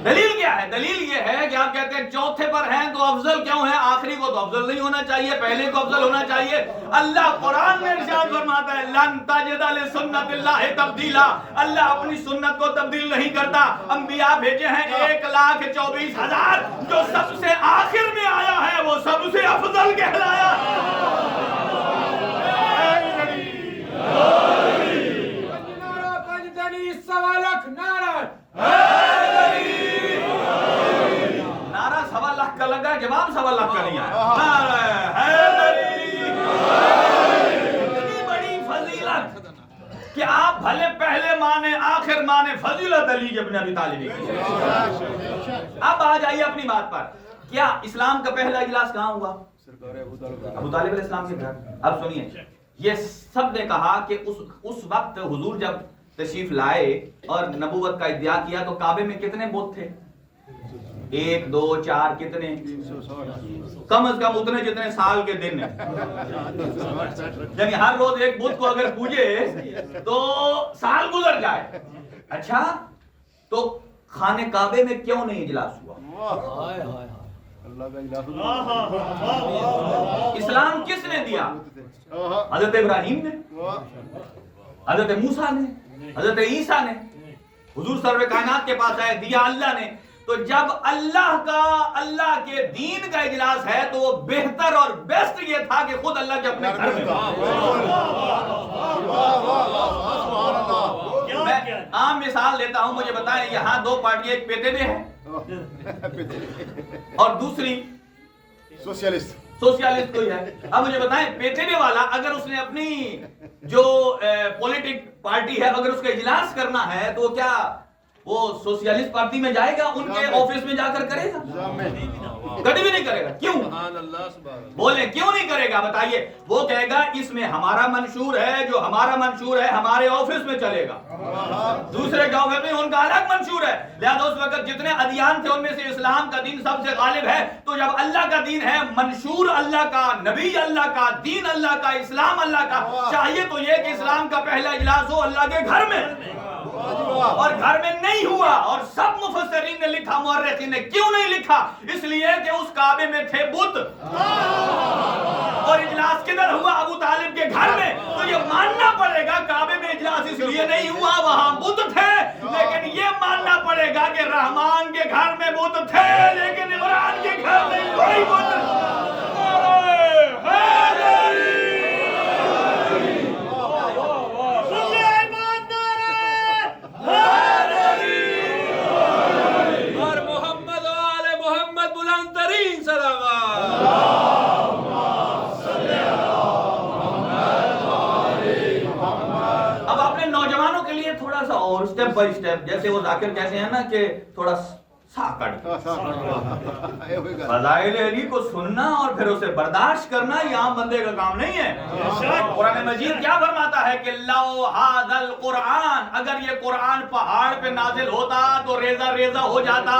دلیل کیا ہے؟ دلیل یہ ہے کہ آپ کہتے ہیں چوتھے پر ہیں تو افضل کیوں ہے؟ آخری کو تو افضل نہیں ہونا چاہیے، پہلے کو افضل ہونا چاہیے. اللہ قرآن میں ارشاد فرماتا ہے لن تجد لسنت اللہ تبدیلا، اللہ اپنی سنت کو تبدیل نہیں کرتا. انبیاء بھیجے ہیں 1,24,000، جو سب سے آخر میں آیا ہے وہ سب سے افضل کہلایا. سوا لاکھ کا نہیں آیا. نعرہ حیدری. اتنی بڑی فضیلت کہ آپ بھلے پہلے مانے آخر مانے فضیلت علی ابن ابی طالب کی. اب آ جائیے اپنی بات پر. کیا اسلام کا پہلا اجلاس کہاں ہوا؟ ابو طالب علیہ السلام کے گھر. اب سنیے, یہ سب نے کہا کہ اس وقت حضور جب تشریف لائے اور نبوت کا ادعا کیا تو کعبے میں کتنے بت تھے؟ 1 2 4 کتنے؟ کم از کم اتنے جتنے سال کے دن ہیں. یعنی ہر روز ایک بت کو اگر پوجے تو سال گزر جائے. اچھا, تو خانے کعبے میں کیوں نہیں اجلاس ہوا؟ اسلام کس نے دیا؟ حضرت ابراہیم نے, حضرت موسیٰ نے, حضرت عیسیٰ نے. حضور سرور کائنات کے پاس آئے, دیا اللہ نے. تو جب اللہ کے دین کا اجلاس ہے تو وہ بہتر اور بیسٹ یہ تھا کہ خود اللہ کے اپنے گھر میں. میں عام مثال دیتا ہوں, مجھے بتائیں یہاں 2 پارٹیاں, ایک پیتے میں ہے اور دوسری سوشیالسٹ کوئی ہے. اب مجھے بتائیں پیتے میں والا اگر اس نے اپنی جو پولیٹک پارٹی ہے اگر اس کا اجلاس کرنا ہے تو کیا وہ سوشیالسٹ پارٹی میں جائے گا, ان کے آفس میں جا کر کرے گا؟ کبھی بھی نہیں کرے گا. کیوں بولے کیوں نہیں کرے گا بتائیے؟ وہ کہے گا اس میں ہمارا منشور ہے, جو ہمارا منشور ہے ہمارے آفس میں چلے گا, دوسرے کے آفس میں ان کا الگ منشور ہے. لہذا اس وقت جتنے ادیان تھے ان میں سے اسلام کا دین سب سے غالب ہے. تو جب اللہ کا دین ہے, منشور اللہ کا, نبی اللہ کا, دین اللہ کا, اسلام اللہ کا, چاہیے تو یہ کہ اسلام کا پہلا اجلاس ہو اللہ کے گھر میں, اور گھر میں نہیں ہوا. اور سب مفسرین نے لکھا, مورخین نے کیوں نہیں لکھا؟ اس لیے کہ اس کعبے میں تھے بت, اور اجلاس کدھر ہوا؟ ابو طالب کے گھر میں. تو یہ ماننا پڑے گا کعبے میں اجلاس اس لیے نہیں ہوا, وہاں بت تھے. لیکن یہ ماننا پڑے گا کہ رحمان کے گھر میں بت تھے لیکن عمران کے گھر میں کوئی بت. اور سٹیپ بائی سٹیپ, جیسے وہ ذاکر کہتے ہیں نا کہ تھوڑا ساکڑ, فضائل علی کو سننا اور پھر اسے برداشت کرنا یہ عام بندے کا کام نہیں ہے. قرآن مجید کیا فرماتا ہے کہ لو ھذا القرآن, اگر یہ قرآن پہاڑ پہ نازل ہوتا تو ریزہ ریزہ ہو جاتا.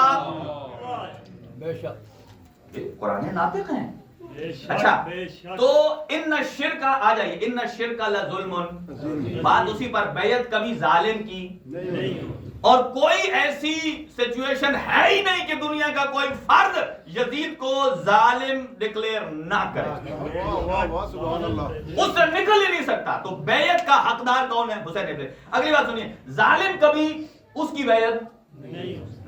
بے شک قرآن ناطق ہیں. اچھا, تو ان الشرک, آ جائیے, ان الشرک لظلم, بات اسی پر بیعت کبھی ظالم کی, اور کوئی ایسی سچویشن ہے ہی نہیں کہ دنیا کا کوئی فرد یزید کو ظالم ڈکلیئر نہ کرے, اس سے نکل ہی نہیں سکتا. تو بیعت کا حقدار کون ہے؟ حسین ابن. اگلی بات سنیے, ظالم کبھی اس کی بیعت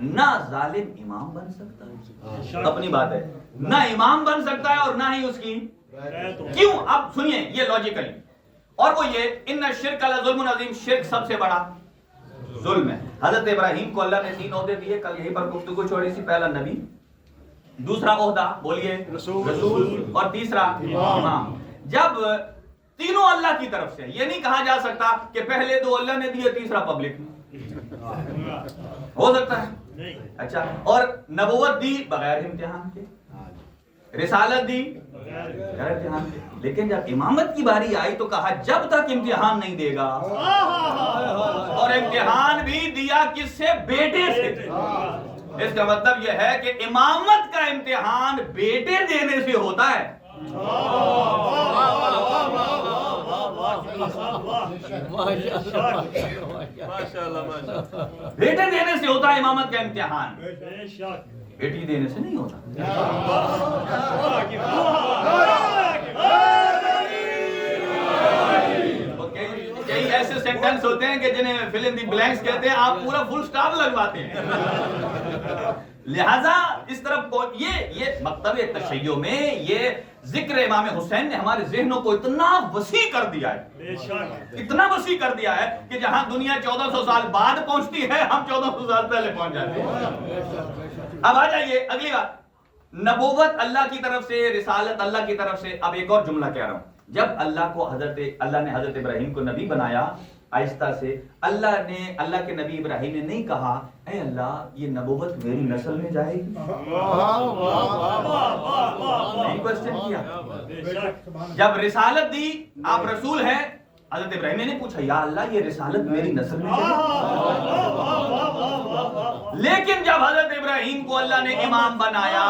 نہ ظالم امام بن سکتا ہے, اپنی بات ہے, نہ امام بن سکتا ہے اور نہ ہی اس کی. کیوں؟ اب سنیے یہ لاجیکلی, اور وہ یہ ان الشرک لظلم عظیم, شرک سب سے بڑا ظلم ہے. حضرت ابراہیم کو اللہ نے 3 عہدے دیے, کل یہیں پر گفتگو چھوڑی سی. پہلا نبی, دوسرا عہدہ بولیے رسول, اور تیسرا امام. جب تینوں اللہ کی طرف سے, یہ نہیں کہا جا سکتا کہ پہلے 2 اللہ نے دیے تیسرا پبلک نے, ہو سکتا ہے؟ اچھا, اور نبوت دی بغیر امتحان کے, رسالت دی بغیر امتحان کے. لیکن جب امامت کی باری آئی تو کہا جب تک امتحان نہیں دے گا, اور امتحان بھی دیا کس سے؟ بیٹے سے. اس کا مطلب یہ ہے کہ امامت کا امتحان بیٹے دینے سے ہوتا ہے. بیٹے دینے سے ہوتا ہے امامت کا امتحان, بیٹی دینے سے نہیں ہوتا. کئی ایسے سینٹنس ہوتے ہیں کہ جنہیں فل ان دی بلینکس کہتے ہیں, آپ پورا فل سٹاپ لگواتے ہیں. لہذا اس طرف یہ مکتب تشیع میں یہ ذکر امام حسین نے ہمارے ذہنوں کو اتنا وسیع کر دیا ہے, اتنا وسیع کر دیا ہے کہ جہاں دنیا 1400 سال بعد پہنچتی ہے, ہم 1400 سال پہلے پہنچ جاتے ہیں. اب آ جائیے اگلی بات, نبوت اللہ کی طرف سے، رسالت اللہ کی طرف سے. اب ایک اور جملہ کہہ رہا ہوں. جب اللہ نے حضرت ابراہیم کو نبی بنایا آہستہ سے، اللہ کے نبی ابراہیم نے نہیں کہا اے اللہ یہ نبوت میری نسل میں جائے گی. نہیں کوشچن کیا. جب رسالت دی، آپ رسول ہیں، حضرت ابراہیم نے نہیں پوچھا یا اللہ یہ رسالت میری نسل میں جائے گی. لیکن جب حضرت ابراہیم کو اللہ نے امام بنایا،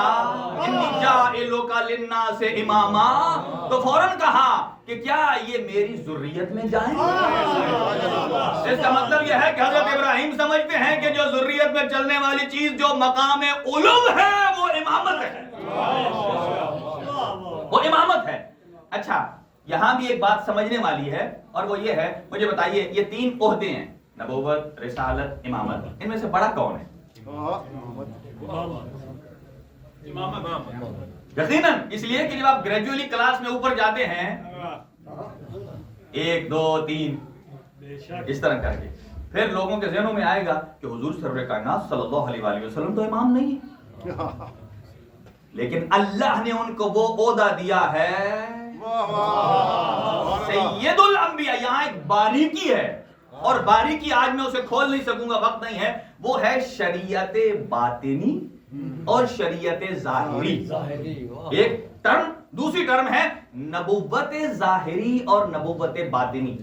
انی جاعلک للناس اماما، تو فوراً کہا کہ کیا یہ میری ذریت میں جائیں گے. اس کا مطلب یہ ہے کہ حضرت ابراہیم سمجھتے ہیں کہ جو ذریت میں چلنے والی چیز جو مقام علو ہے وہ امامت ہے، وہ امامت ہے. اچھا یہاں بھی ایک بات سمجھنے والی ہے، اور وہ یہ ہے، مجھے بتائیے یہ 3 عہدے ہیں، نبوت، رسالت، امامت، ان میں سے بڑا کون ہے؟ یقیناً اس لیے کہ جب آپ گریجویلی کلاس میں اوپر جاتے ہیں 1 2 3 اس طرح کر کے، پھر لوگوں کے ذہنوں میں آئے گا کہ حضور سرور کائنات صلی اللہ علیہ وآلہ وسلم تو امام نہیں ہے، لیکن اللہ نے ان کو وہ عہدہ دیا ہے سید الانبیاء. یہاں ایک باریکی ہے، اور باریکی آج میں اسے کھول نہیں سکوں گا، وقت نہیں ہے. وہ ہے شریعت باطنی اور شریعت ظاہری. ایک ٹرم، دوسری ٹرم ہے نبوت ظاہری اور نبوت باطنی.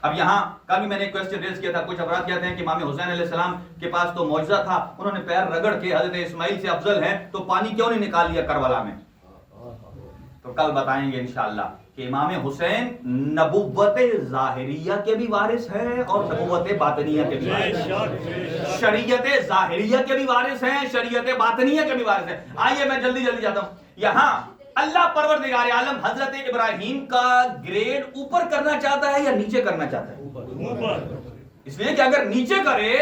اب یہاں کبھی میں نے ایک کوسچن ریز کیا تھا، کچھ افراد کہتے ہیں کہ امام حسین علیہ السلام کے پاس تو معجزہ تھا، انہوں نے پیر رگڑ کے حضرت اسماعیل سے افضل ہیں تو پانی کیوں نہیں نکال لیا کربلا میں. تو کل بتائیں گے انشاءاللہ کہ امام حسین نبوت ظاہریہ کے بھی وارث ہیں اور نبوت باطنیہ کے بھی وارث ہیں، شریعت ظاہریہ کے بھی وارث ہیں، شریعت باطنیہ کے بھی وارث ہیں. آئیے میں جلدی جاتا ہوں. یہاں اللہ پروردگار عالم حضرت ابراہیم کا گریڈ اوپر کرنا چاہتا ہے یا نیچے کرنا چاہتا ہے؟ اس لیے کہ اگر نیچے کرے،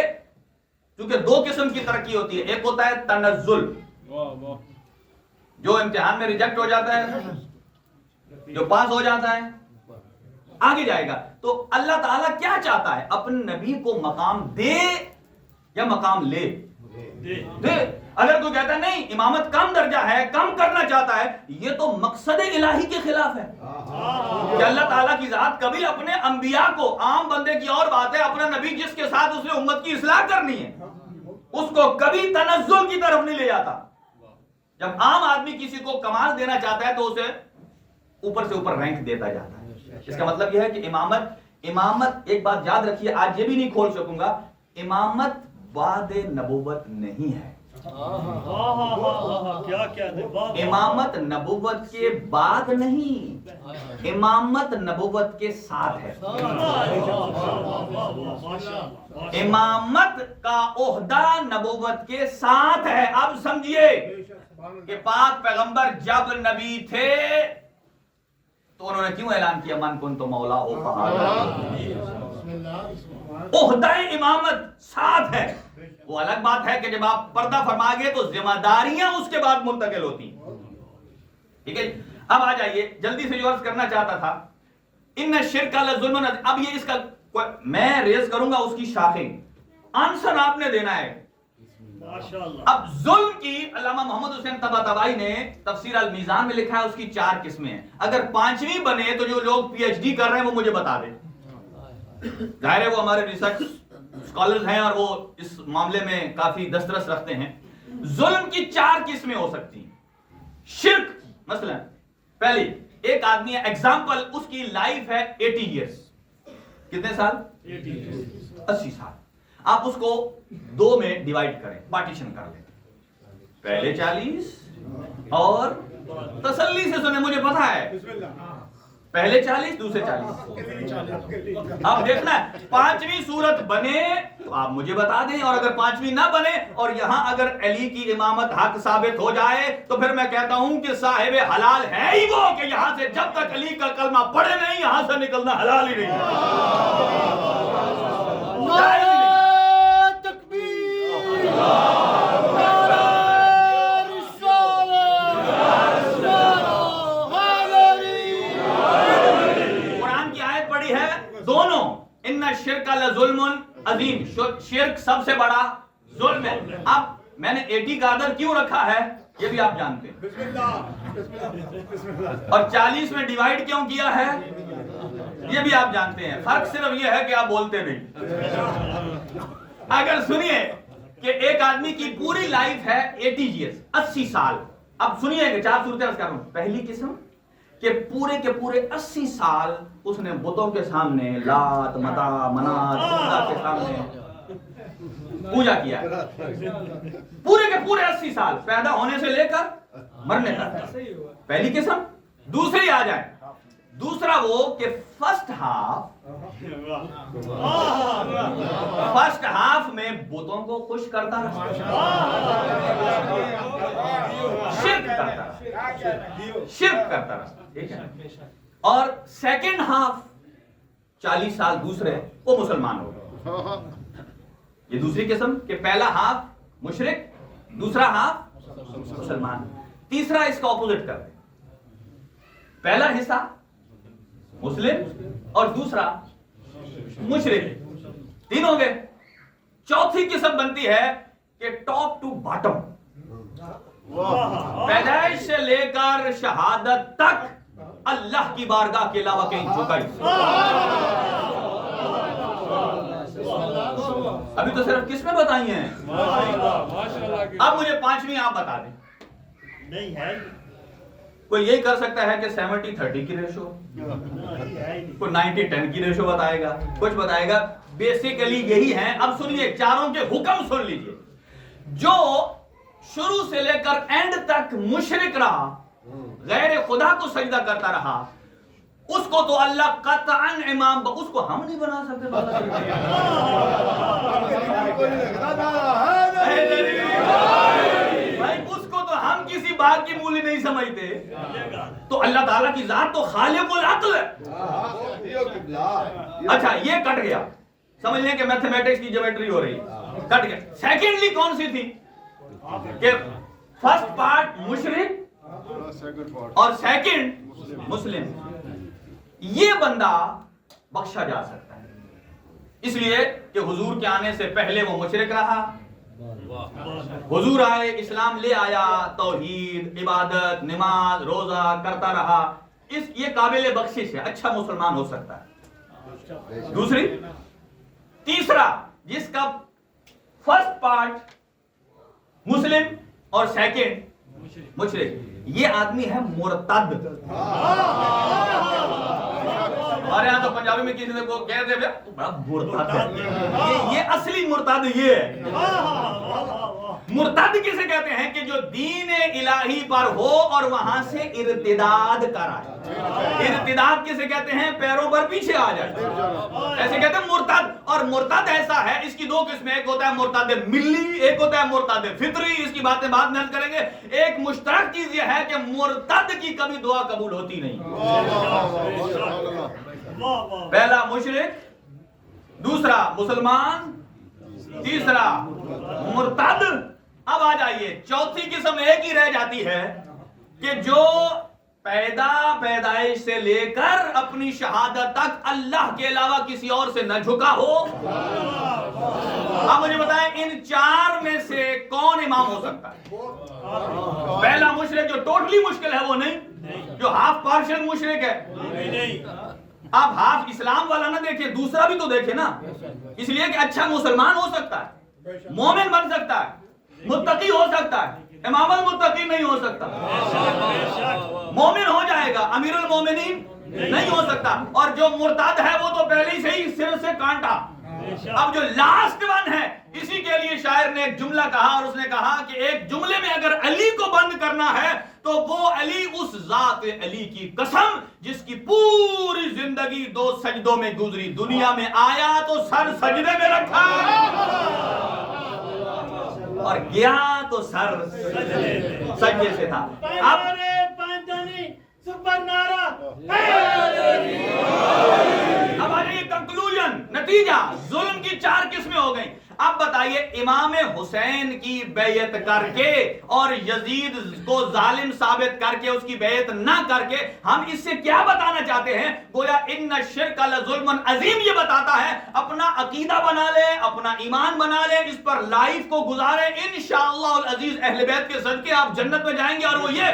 کیونکہ 2 قسم کی ترقی ہوتی ہے، ایک ہوتا ہے تنزل، جو امتحان میں ریجیکٹ ہو جاتا ہے، جو پاس ہو جاتا ہے آگے جائے گا. تو اللہ تعالیٰ کیا چاہتا ہے؟ اپنے نبی کو مقام دے یا مقام لے؟ دے. اگر تو کہتا ہے نہیں امامت کم درجہ ہے، کم کرنا چاہتا ہے، یہ تو مقصد الہی کے خلاف ہے کہ اللہ تعالیٰ کی ذات کبھی اپنے انبیاء کو، عام بندے کی اور بات ہے، اپنا نبی جس کے ساتھ اس نے امت کی اصلاح کرنی ہے اس کو کبھی تنزل کی طرف نہیں لے جاتا. جب عام آدمی کسی کو کمال دینا چاہتا ہے تو اسے اوپر سے اوپر رینک دیتا جاتا ہے. اس کا مطلب یہ ہے کہ امامت ایک بات یاد رکھیے، آج یہ بھی نہیں کھول سکوں گا، امامت بعد نبوت نہیں ہے. امامت نبوت کے بعد نہیں، امامت نبوت کے ساتھ ہے. امامت کا عہدہ نبوت کے ساتھ ہے. اب سمجھیے کہ پاک پیغمبر جب نبی تھے تو انہوں نے کیوں اعلان کیا من کنت مولا ہو عہدہ امامت ساتھ ہے. وہ الگ بات ہے کہ جب آپ پردہ فرما گئے تو ذمہ داریاں اس کے بعد منتقل ہوتی ہیں. ٹھیک ہے، اب آ جائیے جلدی سے جو عرض کرنا چاہتا تھا، ان الشرک لظلم. اب یہ اس کا میں ریز کروں گا اس کی شاخیں، آنسر آپ نے دینا ہے. اب ظلم کی علامہ محمد حسین طباطبائی نے تفسیر المیزان میں لکھا ہے، اس کی 4 قسمیں ہیں. اگر 5ویں بنے تو جو لوگ پی ایچ ڈی کر رہے ہیں وہ مجھے بتا دیں. ظاہر ہے وہ ہمارے ریسرچ اسکالرز ہیں اور وہ اس معاملے میں کافی دسترس رکھتے ہیں. ظلم کی 4 قسمیں ہو سکتی ہیں. شرک مثلا پہلی، ایک آدمی ہے، ایگزامپل اس کی لائف ہے 80 ایئرس. کتنے سال؟ 80 سال. آپ اس کو 2 میں ڈیوائیڈ کریں، پارٹیشن کر لیں. پہلے 40 اور تسلی سے سنیں، مجھے پتا ہے پہلے 40 دوسرے 40. اب دیکھنا ہے 5ویں صورت بنے تو آپ مجھے بتا دیں، اور اگر 5ویں نہ بنے اور یہاں اگر علی کی امامت حق ثابت ہو جائے تو پھر میں کہتا ہوں کہ صاحب حلال ہے ہی وہ کہ یہاں سے جب تک علی کا کلمہ پڑھے نہیں یہاں سے نکلنا حلال ہی نہیں ہے. قرآن کی آیت پڑھی ہے دونوں، ان الشرک لظلم عظیم، شرک سب سے بڑا ظلم ہے. اب میں نے 80 کا عدد کیوں رکھا ہے یہ بھی آپ جانتے ہیں, اور 40 میں ڈیوائیڈ کیوں کیا ہے یہ بھی آپ جانتے ہیں. فرق صرف یہ ہے کہ آپ بولتے نہیں. اگر سنیے کہ ایک آدمی کی پوری لائف ہے 80 ایئرز, 80 سال. اب سنیے کہ 4 صورتیں عرض کر رہا ہوں. پہلی قسم کہ پورے کے پورے 80 سال اس نے بتوں کے سامنے, لات, متا, منات, عزا کے سامنے پوجا کیا ہے. پورے کے پورے 80 سال پیدا ہونے سے لے کر مرنے تک. پہلی قسم. دوسری آ جائے. دوسرا وہ کہ فرسٹ ہاف میں بتوں کو خوش کرتا رہا, شرک کرتا رہا, ٹھیک ہے. اور سیکنڈ ہاف 40 سال دوسرے وہ مسلمان ہو گئے. یہ دوسری قسم کہ پہلا ہاف مشرک, دوسرا ہاف مسلمان. تیسرا اس کا اپوزٹ کر دیں. پہلا حصہ مسلم اور دوسرا مشرک, تین ہو گئے. چوتھی قسم بنتی ہے کہ ٹاپ ٹو باٹم, پیدائش سے لے کر شہادت تک اللہ کی بارگاہ کے علاوہ کہیں جھکائی. ابھی تو صرف قسمیں بتائی ہیں, اب مجھے 5ویں آپ بتا دیں. نہیں ہے کوئی یہی کر سکتا ہے کہ 70-30 کی ریشو, کوئی 90-10 کی ریشو بتائے گا, کچھ بتائے گا. بیسیکلی یہی ہیں. اب سنیے چاروں کے حکم سن لیجئے. جو شروع سے لے کر اینڈ تک مشرک رہا, غیر خدا کو سجدہ کرتا رہا, اس کو تو اللہ قطعاً امام, اس کو ہم نہیں بنا سکتے. بھائی اس کو تو ہم کسی بات کی مولی نہیں سمجھتے. تو اللہ تعالیٰ کی ذات تو خالق العقل ہے. اچھا یہ کٹ گیا, سمجھ لیں کہ میتھمیٹکس کی جیومیٹری ہو رہی, کٹ گیا. سیکنڈلی کون سی تھی کہ فرسٹ پارٹ مشرک اور سیکنڈ مسلم. یہ بندہ بخشا جا سکتا ہے اس لیے کہ حضور کے آنے سے پہلے وہ مشرک رہا, حضور آئے, اسلام لے آیا, توحید, عبادت, نماز, روزہ کرتا رہا. یہ قابل بخشش ہے, اچھا مسلمان ہو سکتا ہے. دوسری. تیسرا جس کا فرسٹ پارٹ مسلم اور سیکنڈ مشرک, یہ آدمی ہے مرتد. ہمارے یہاں تو پنجابی میں کسی نے کو کہتے ہیں بڑا مرتد ہے, یہ اصلی مرتد یہ ہے. مرتد کسے کہتے ہیں کہ جو دین الہی پر ہو اور وہاں سے ارتداد کرائے. ارتداد کسے کہتے ہیں؟ پیروں پر پیچھے آ جائے, ایسے کہتے ہیں مرتد. اور مرتد ایسا ہے, اس کی دو قسمیں, ایک ہوتا ہے مرتد ملی, ایک ہوتا ہے مرتد فطری. اس کی باتیں بعد میں کریں گے. ایک مشترک چیز یہ ہے کہ مرتد کی کبھی دعا قبول ہوتی نہیں. پہلا مشرک, دوسرا مسلمان, تیسرا مرتد. اب آ جائیے چوتھی قسم ایک ہی رہ جاتی ہے کہ جو پیدائش سے لے کر اپنی شہادت تک اللہ کے علاوہ کسی اور سے نہ جھکا ہو. اب مجھے بتائیں ان چار میں سے کون امام ہو سکتا ہے؟ پہلا مشرک جو ٹوٹلی مشکل ہے وہ نہیں, جو ہاف پارشل مشرک ہے. آپ ہاف اسلام والا نہ دیکھیں, دوسرا بھی تو دیکھیں نا. اس لیے کہ اچھا مسلمان ہو سکتا ہے, مومن بن سکتا ہے, متقی ہو سکتا ہے, امام المتقی نہیں ہو سکتا. مومن ہو جائے گا, امیر المومنین نہیں ہو سکتا. اور جو مرتد ہے وہ تو پہلے سے ہی سر سے کانٹا. اب جو لاسٹ ون ہے, اسی کے لیے شاعر نے ایک جملہ کہا, اور اس نے کہا کہ ایک جملے میں اگر علی کو بند کرنا ہے تو وہ علی اس ذات علی کی قسم جس کی پوری زندگی 2 سجدوں میں گزری. دنیا میں آیا تو سر سجدے میں رکھا اور گیا تو سر سجدے سے تھا. اب اب آ جائیے کنکلوژن, نتیجہ. ظلم کی 4 قسمیں ہو گئیں. اب بتائیے امام حسین کی بیعت کر کے اور یزید کو ظالم ثابت کر کے اس کی بیعت نہ کر کے ہم اس سے کیا بتانا چاہتے ہیں؟ گویا ان الشرک لظلم عظیم یہ بتاتا ہے اپنا عقیدہ بنا لیں، اپنا ایمان بنا لیں، اس پر لائف کو گزاریں، انشاءاللہ العزیز اہل بیت کے صدقے آپ جنت میں جائیں گے۔ اور وہ یہ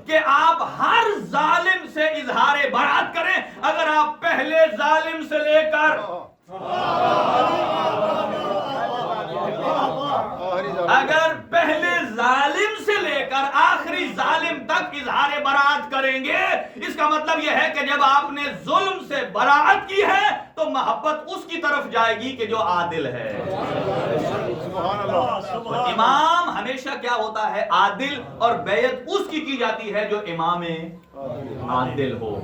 کہ آپ ہر ظالم سے اظہار برات کریں، اگر آپ پہلے ظالم سے لے کر آخری ظالم تک اظہار برات کریں گے، اس کا مطلب یہ ہے کہ جب آپ نے ظلم سے برات کی ہے تو محبت اس کی طرف جائے گی کہ جو عادل ہے۔ امام ہمیشہ کیا ہوتا ہے؟ عادل، اور بیعت اس کی جاتی ہے جو امام عادل ہو۔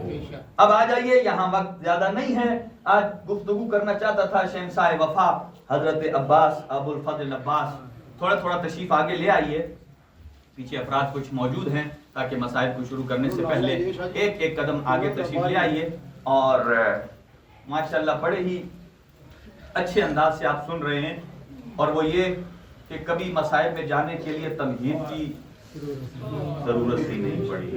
اب آ جائیے، یہاں وقت زیادہ نہیں ہے، آج گفتگو کرنا چاہتا تھا شہنشاہ وفا حضرت عباس ابو الفضل عباس، تھوڑا تشریف آگے لے آئیے، پیچھے افراد کچھ موجود ہیں تاکہ مسائل کو شروع کرنے سے پہلے ایک قدم آگے تشریف لے آئیے، اور ماشاءاللہ بڑے ہی اچھے انداز سے آپ سن رہے ہیں، اور وہ یہ کہ کبھی مسائل میں جانے کے لیے تمہید کی ضرورت ہی نہیں پڑی،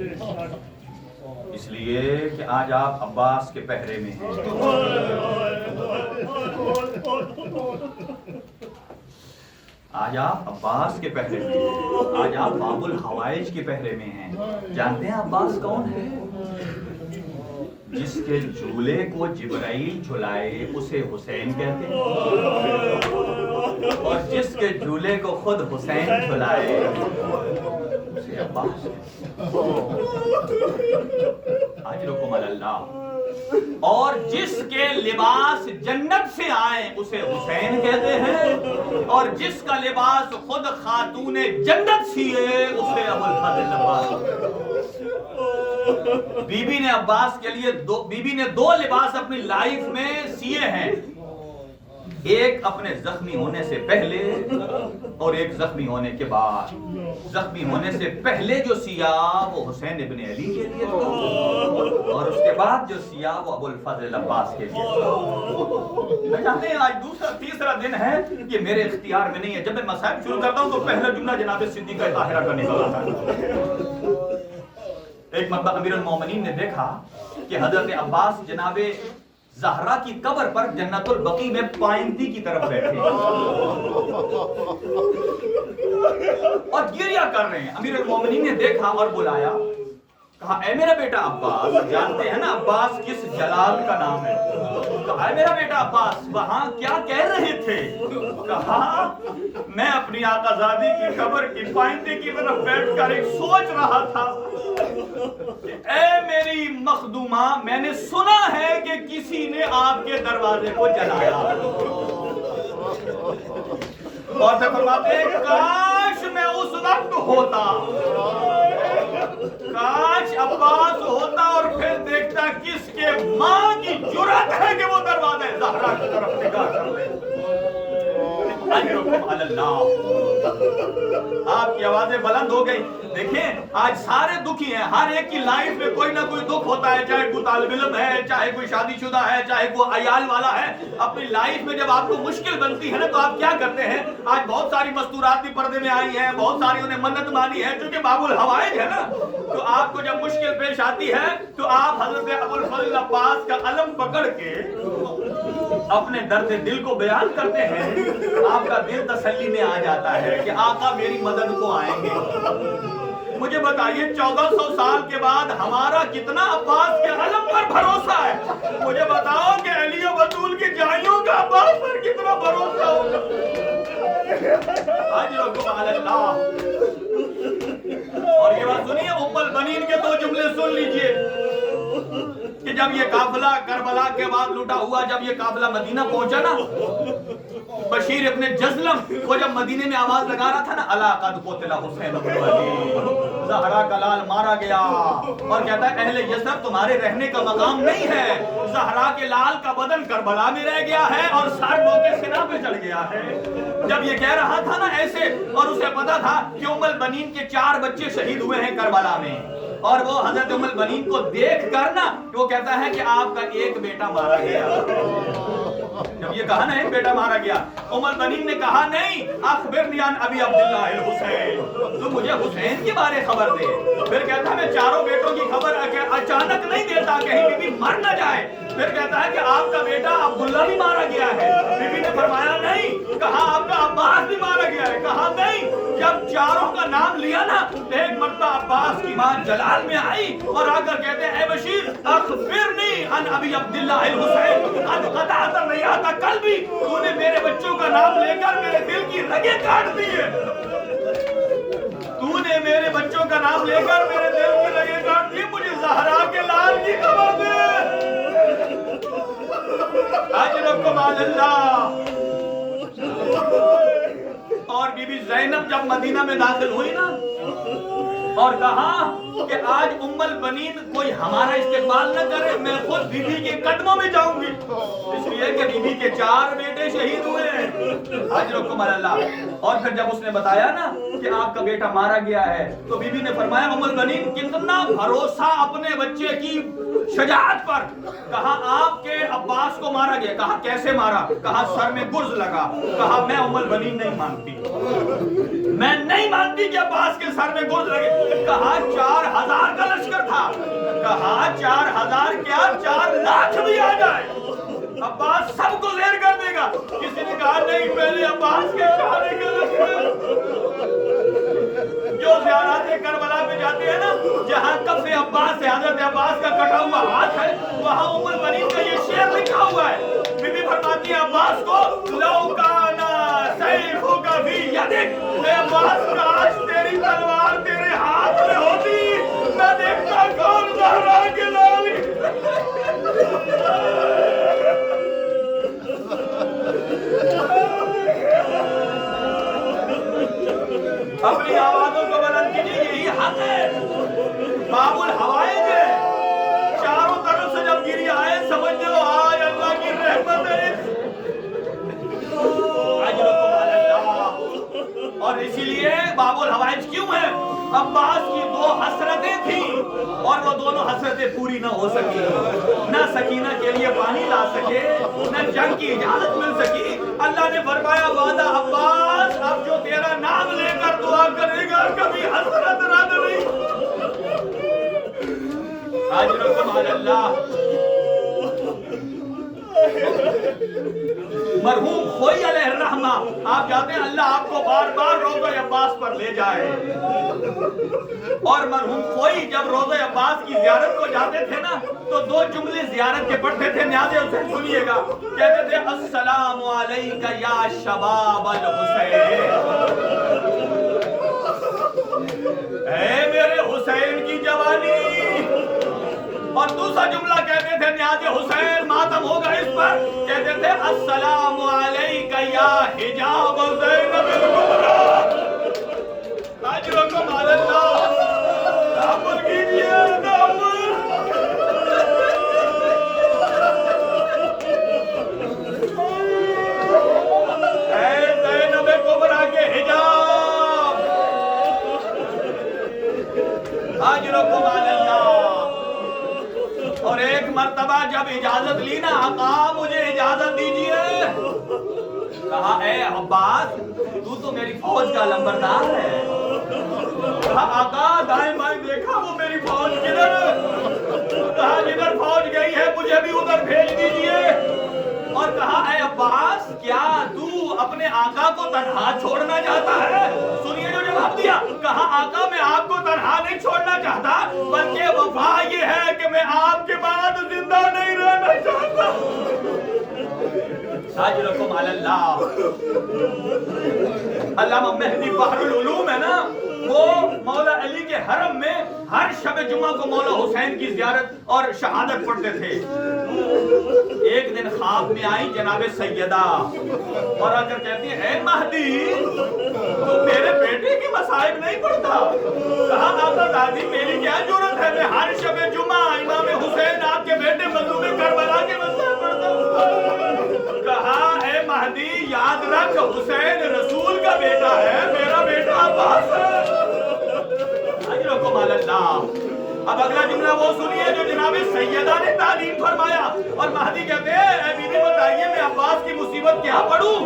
اس لیے کہ آج آپ عباس کے پہرے میں ہیں۔ آج آپ عباس کے پہرے میں ہیں، آج آپ باب الحوائج کے پہرے میں ہیں۔ جانتے ہیں عباس کون ہے؟ جس کے جھولے کو جبرائیل جھلائے اسے حسین کہتے ہیں، اور جس کے جھولے کو خود حسین جھلائے اسے عباس اجرکم علی اللہ، اور جس کے لباس جنت سے آئے اسے حسین کہتے ہیں، اور جس کا لباس خود خاتون جنت سیے اسے ابو الفضل عباس۔ بی بی نے عباس کے لیے دو لباس اپنی لائف میں سیے ہیں، ایک اپنے زخمی ہونے سے پہلے اور ایک زخمی ہونے کے بعد۔ زخمی ہونے سے پہلے جو سیا وہ حسین ابن علی کے لیے تھا، اور اس کے بعد جو سیا وہ ابو الفضل عباس کے لیے تھا۔ جانتے ہیں آج تیسرا دن ہے، یہ میرے اختیار میں نہیں ہے، جب میں مسائل شروع کرتا ہوں تو پہلا جملہ جناب صدیقہ طاہرہ کا نکل آتا ہے۔ ایک مرتبہ امیر المومنین نے دیکھا کہ حضرت عباس جناب زہرا کی قبر پر جنت البقیع میں پائنتی کی طرف بیٹھے اور گریہ کر رہے ہیں۔ امیر المومنین نے دیکھا اور بلایا، کہا اے میرا بیٹا عباس، جانتے ہیں نا عباس کس جلال کا نام ہے؟ کہا اے میرا بیٹا عباس وہاں کیا کہہ رہے تھے؟ کہا میں اپنی آقا زادی کی قبر کی پائنتی کی طرف بیٹھ کر ایک سوچ رہا تھا، اے میری مخدومہ میں نے سنا ہے کہ کسی نے آپ کے دروازے کو جلایا، اور سے فرماتے ہیں کاش میں اس وقت ہوتا، کاش عباس ہوتا اور پھر دیکھتا کس کے ماں کی جرأت ہے کہ وہ دروازہ زہرا کی طرف نگاہ کر لے۔ اجرکم علی اللہ۔ آپ کی آوازیں بلند ہو گئی۔ دیکھیں آج سارے دکھی ہیں، ہر ایک کی لائف میں کوئی نہ کوئی دکھ ہوتا ہے، چاہے کوئی طالب علم ہے، چاہے کوئی شادی شدہ ہے، چاہے کوئی عیال والا ہے۔ اپنی لائف میں جب آپ کو مشکل بنتی ہے نا تو آپ کیا کرتے ہیں؟ آج بہت ساری مستورات بھی پردے میں آئی ہیں، بہت ساری انہیں منت مانی ہے، چونکہ باب الحوائج ہے نا، تو آپ کو جب مشکل پیش آتی ہے تو آپ حضرت ابو الفضل عباس کا علم پکڑ کے اپنے درد دل کو بیان کرتے ہیں، آپ کا دل تسلی میں آ جاتا ہے کہ آقا میری مدد کو آئیں گے۔ مجھے بتائیے 1400 سال کے بعد ہمارا کتنا عباس کے علم پر بھروسہ ہے؟ مجھے بتاؤ کہ علی و بطول کی جائیوں کا عباس پر کتنا بھروسہ ہوگا؟ اجرکم علی اللہ۔ اور یہ بات سنیے، ام البنین کے 2 جملے سن لیجئے کہ جب یہ قافلہ کربلا کے بعد لوٹا ہوا، جب یہ قافلہ مدینہ پہنچا نا، بشیر ابن جزلم وہ جب مدینے میں آواز لگا رہا تھا نا، الا قد قتل حسین بن علی، زہرا کا لال مارا گیا، اور کہتا ہے اہل یثرب تمہارے رہنے کا مقام نہیں ہے، زہرا کے لال کا بدن کربلا میں رہ گیا ہے اور سر موقع سنا پہ چڑھ گیا ہے۔ جب یہ کہہ رہا تھا نا ایسے، اور اسے پتا تھا کہ ام البنین کے 4 بچے شہید ہوئے ہیں کربلا میں، اور وہ حضرت ام البنین کو دیکھ کر نا وہ کہتا ہے کہ آپ کا ایک بیٹا مارا گیا۔ جب یہ کہا نا ایک بیٹا مارا گیا، ام البنین نے کہا نہیں، اخبرنی عن ابی عبداللہ الحسین، تو مجھے حسین کے بارے خبر دے۔ پھر کہتا ہے میں چاروں بیٹوں کی خبر اچانک نہیں دیتا، کہیں بی بی مر نہ جائے۔ پھر کہتا ہے کہ آپ کا بیٹا عبداللہ بھی مارا گیا ہے۔ بی بی نے فرمایا نہیں۔ کہا آپ کا عباس بھی مارا گیا ہے؟ کہا نہیں۔ جب چاروں کا نام لیا نا، ایک مرتبہ عباس کی ماں جلال میں آئی اور آ کر کہتے ہیں اے بشیر اخبرنی عن ابی عبداللہ الحسین، قد قطعت نہیں آتا کل بھی تو نے میرے بچوں کا نام لے کر میرے دل کی رگیں کاٹ دی ہے، تو نے میرے بچوں کا نام لے کر میرے دل کی رگیں کاٹ دی، مجھے زہرا کے لال کی خبر دے۔ اجرکم علی اللہ۔ اور بی بی زینب جب مدینہ میں داخل ہوئی نا اور کہا کہ آج ام البنین کوئی ہمارا استقبال نہ کرے، میں خود بی بی کے قدموں میں جاؤں گی، اس لیے کہ بی بی کے 4 بیٹے شہید ہوئے ہیں۔ اجرکم علی اللہ۔ اور پھر جب اس نے بتایا نا کہ آپ کا بیٹا مارا گیا ہے تو بی بی نے فرمایا ام البنین کتنا بھروسہ اپنے بچے کی شجاعت پر۔ کہا آپ کے عباس کو مارا گیا۔ کہا کیسے مارا؟ کہا سر میں گرز لگا۔ کہا میں ام البنین نہیں مانتی، میں نہیں مانتی کہ عباس کے سر میں گرز لگے۔ کہا 4000 کا لشکر تھا۔ کہا 4000 کیا 4 لاکھ بھی آ جائے عباس سب کو زیر کر دے گا۔ کسی نے کہا نہیں، پہلے عباس کے شہادے کا لشکر۔ جو زیارات کربلا پہ جاتے ہیں نا، جہاں کف عباس سے حضرت عباس کا کٹا ہوا ہاتھ ہے، وہاں ام البنین کا یہ شعر لکھا ہوا ہے۔ بی بی فرماتی ہے عباس کو لو کانا سیفک فی یدک، اے عباس کاش تیری تلوار تیرے ہاتھ میں ہوتی، میں دیکھتا کون زہرا کے لالی۔ اپنی آوازوں کو بلند کیجیے، یہی حق ہے۔ باب الحوائج ہے، چاروں طرف سے جب گری آئے سمجھ لو آج اللہ کی رحمت ہے۔ اجرکم علی اللہ۔ اور اسی لیے باب الحوائج کیوں ہے؟ عباس کی 2 حسرتیں تھیں اور وہ دونوں حسرتیں پوری نہ ہو سکی، نہ سکینہ کے لیے پانی لا سکے، نہ جنگ کی اجازت مل سکی۔ اللہ نے فرمایا وعدہ عباس اب جو تیرا نام لے کر دعا کرے گا کبھی حسرت رد نہیں۔ اجرکم علی اللہ۔ مرحوم خوئی علیہ الرحمہ آپ جاتے ہیں، اللہ آپ کو بار بار روضہ عباس پر لے جائے۔ اور مرحوم خوئی جب روضہ عباس کی زیارت کو جاتے تھے نا تو 2 جملے زیارت کے پڑھتے تھے، نیاز حسین سنیے گا، کہتے تھے السلام علیکہ یا شباب الحسین، اے میرے حسین کی جوانی۔ اور دوسرا جملہ کہتے تھے نیاز حسین ماتم ہوگا اس پر، کہتے تھے السلام علیکہ یا حجاب زینب الکبریٰ۔ اجرکم علی اللہ۔ تعامل کیجئے، تعامل۔ اے زینب کبریٰ کے حجاب۔ اجرکم علی اللہ۔ اور ایک مرتبہ جب اجازت لی نا، آقا مجھے اجازت دیجئے، کہا اے عباس تو میری فوج کا لمبردار ہے۔ کہا آقا دائیں بائیں دیکھا وہ میری فوج کدھر؟ کہا جدھر فوج گئی ہے مجھے بھی ادھر بھیج دیجئے۔ اور کہا اے عباس کیا تو اپنے آقا کو تنہا چھوڑنا چاہتا ہے؟ سنیے جو جواب دیا، کہا آقا میں آپ کو تنہا نہیں چھوڑنا چاہتا، بلکہ وفا یہ ہے کہ میں آپ کے بعد زندہ نہیں رہنا چاہتا۔ اجرکم علی اللہ۔ علامہ مہدی بحر العلوم ہے نا، وہ مولا علی کے حرم میں ہر شب جمعہ کو مولا حسین کی زیارت اور شہادت پڑھتے تھے۔ ایک دن خواب میں آئی جناب سیدہ اور آ کر کہتی ہیں اے مہدی تو میرے بیٹے کی مصائب نہیں پڑھتا؟ کہا آقا دادی میری کیا جرت ہے، میں ہر شب جمعہ امام حسین آپ کے بیٹے مظلوم کربلا کے مصائب پڑھتا ہوں۔ کہا اے مہدی یاد رکھ حسین رسول کا بیٹا ہے، میرا بیٹا عباس ہے۔ اجرکم علی اللہ۔ اب اگلا جملہ وہ سنیے جو جناب سیدہ نے تعلیم فرمایا، اور مہدی کہتے ہیں اے بیوی بتائیے میں عباس کی مصیبت کیا پڑھوں؟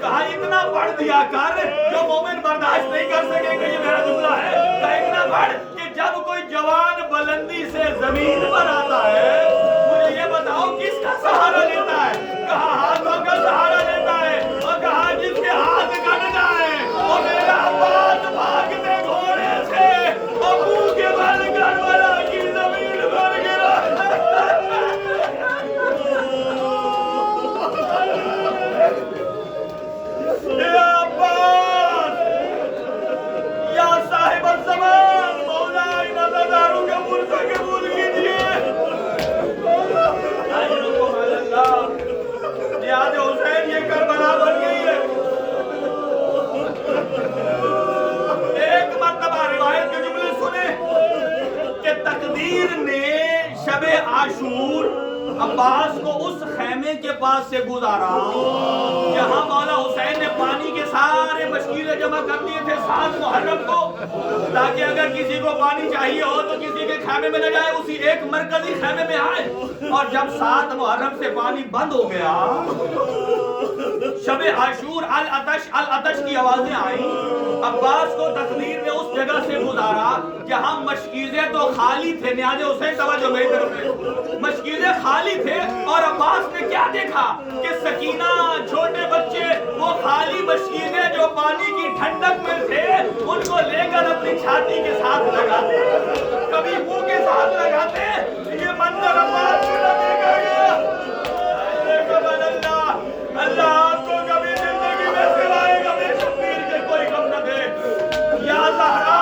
کہا اتنا پڑھ دیا کر جو مومن برداشت نہیں کر سکیں گے، یہ میرا جملہ ہے، کہا اتنا پڑھ کہ جب کوئی جوان بلندی سے زمین پر آتا ہے مجھے یہ بتاؤ کس کا سہارا لیتا ہے؟ کہا ہاتھوں کا سہارا لیتا ہے، اور کہا جس کے ہاتھ کٹ جائے وہ میرا عباس بھاگتے گھوڑے سے ابو کے بل کربلا کی زمین پر گرا۔ اے عباس یا صاحب الزمان مولا ان عزاداروں کا مرزا قبول کیجئے۔ اجرکم علی اللہ۔ نیاز حسین یہ کربلا بن گئی ہے۔ ایک مرتبہ روایت کے جملے سنیں کہ تقدیر نے شب عاشور عباس کو اس خیمے کے پاس سے گزارا جہاں مولا حسین نے پانی کے سارے مشکیلیں جمع کر دیے تھے 7 محرم کو، تاکہ اگر کسی کو پانی چاہیے ہو تو کسی کے خیمے میں نہ جائے، اسی ایک مرکزی خیمے میں آئے۔ اور جب 7 محرم سے پانی بند ہو گیا، شب عاشور العطش العطش کی آوازیں آئیں، عباس کو تقدیر نے اس جگہ سے گزارا جہاں مشکیزیں تو خالی تھے۔ نیاز حسین توجہ میری طرف ہے، مشکیزیں خالی تھے، اور عباس نے کیا دیکھا کہ سکینہ چھوٹے بچے وہ خالی مشکیزیں جو پانی کی ٹھنڈک میں تھے ان کو لے کر اپنی چھاتی کے ساتھ لگاتے، کبھی منہ کے ساتھ لگاتے۔ یہ منظر عباس کو نہ دیکھا گیا۔ اللہ آپ کو کبھی زندگی میں سوائے کبھی شبیر کے کوئی غم نہ دے۔ یا زہرا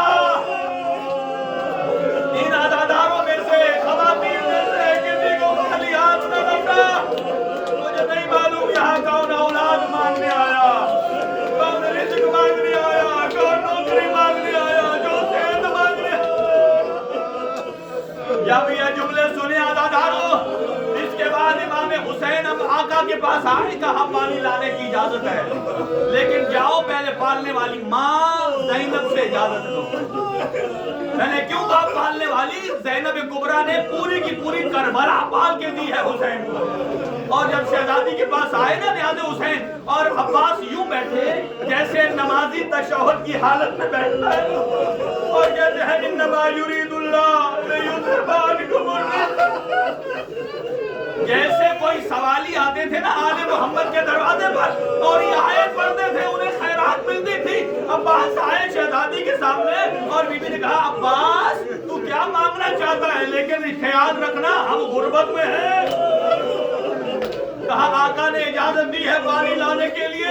ان عزاداروں میں سے خواتین میں سے کسی کو خالی ہاتھ نہ لوٹا۔ مجھے نہیں معلوم یہاں کون اولاد مانگنے آیا، کون رزق مانگنے آیا، کون نوکری مانگنے آیا، جو صحت مانگنے آیا۔ جب یہ جملے سنے عزاداروں، اس کے بعد امام حسین اب آقا کے پاس آئے، کہا پانی لانے کی اجازت ہے لیکن جاؤ پہلے پالنے والی ماں زینب سے اجازت دو۔ میں نے کیوں کہا پالنے والی؟ زینب کبریٰ نے پوری کی پوری کربلا پال کے دی ہے حسین کو۔ اور جب شہزادی کے پاس آئے نا نیاز حسین، اور عباس یوں بیٹھے جیسے نمازی تشہد کی حالت میں بیٹھتا ہے، اور کہتے ہیں انما یرید اللہ لیذھب عنکم الرجس۔ جیسے کوئی سوالی آتے تھے نا آل محمد کے دروازے پر اور یہ آیت پڑھتے تھے، انہیں خیرات ملتی تھی۔ عباس آئے شہزادی کے سامنے اور بی بی نے کہا عباس تو کیا مانگنا چاہتا ہے، لیکن خیال رکھنا ہم غربت میں ہیں۔ کہا آقا نے اجازت دی ہے پانی لانے کے لیے۔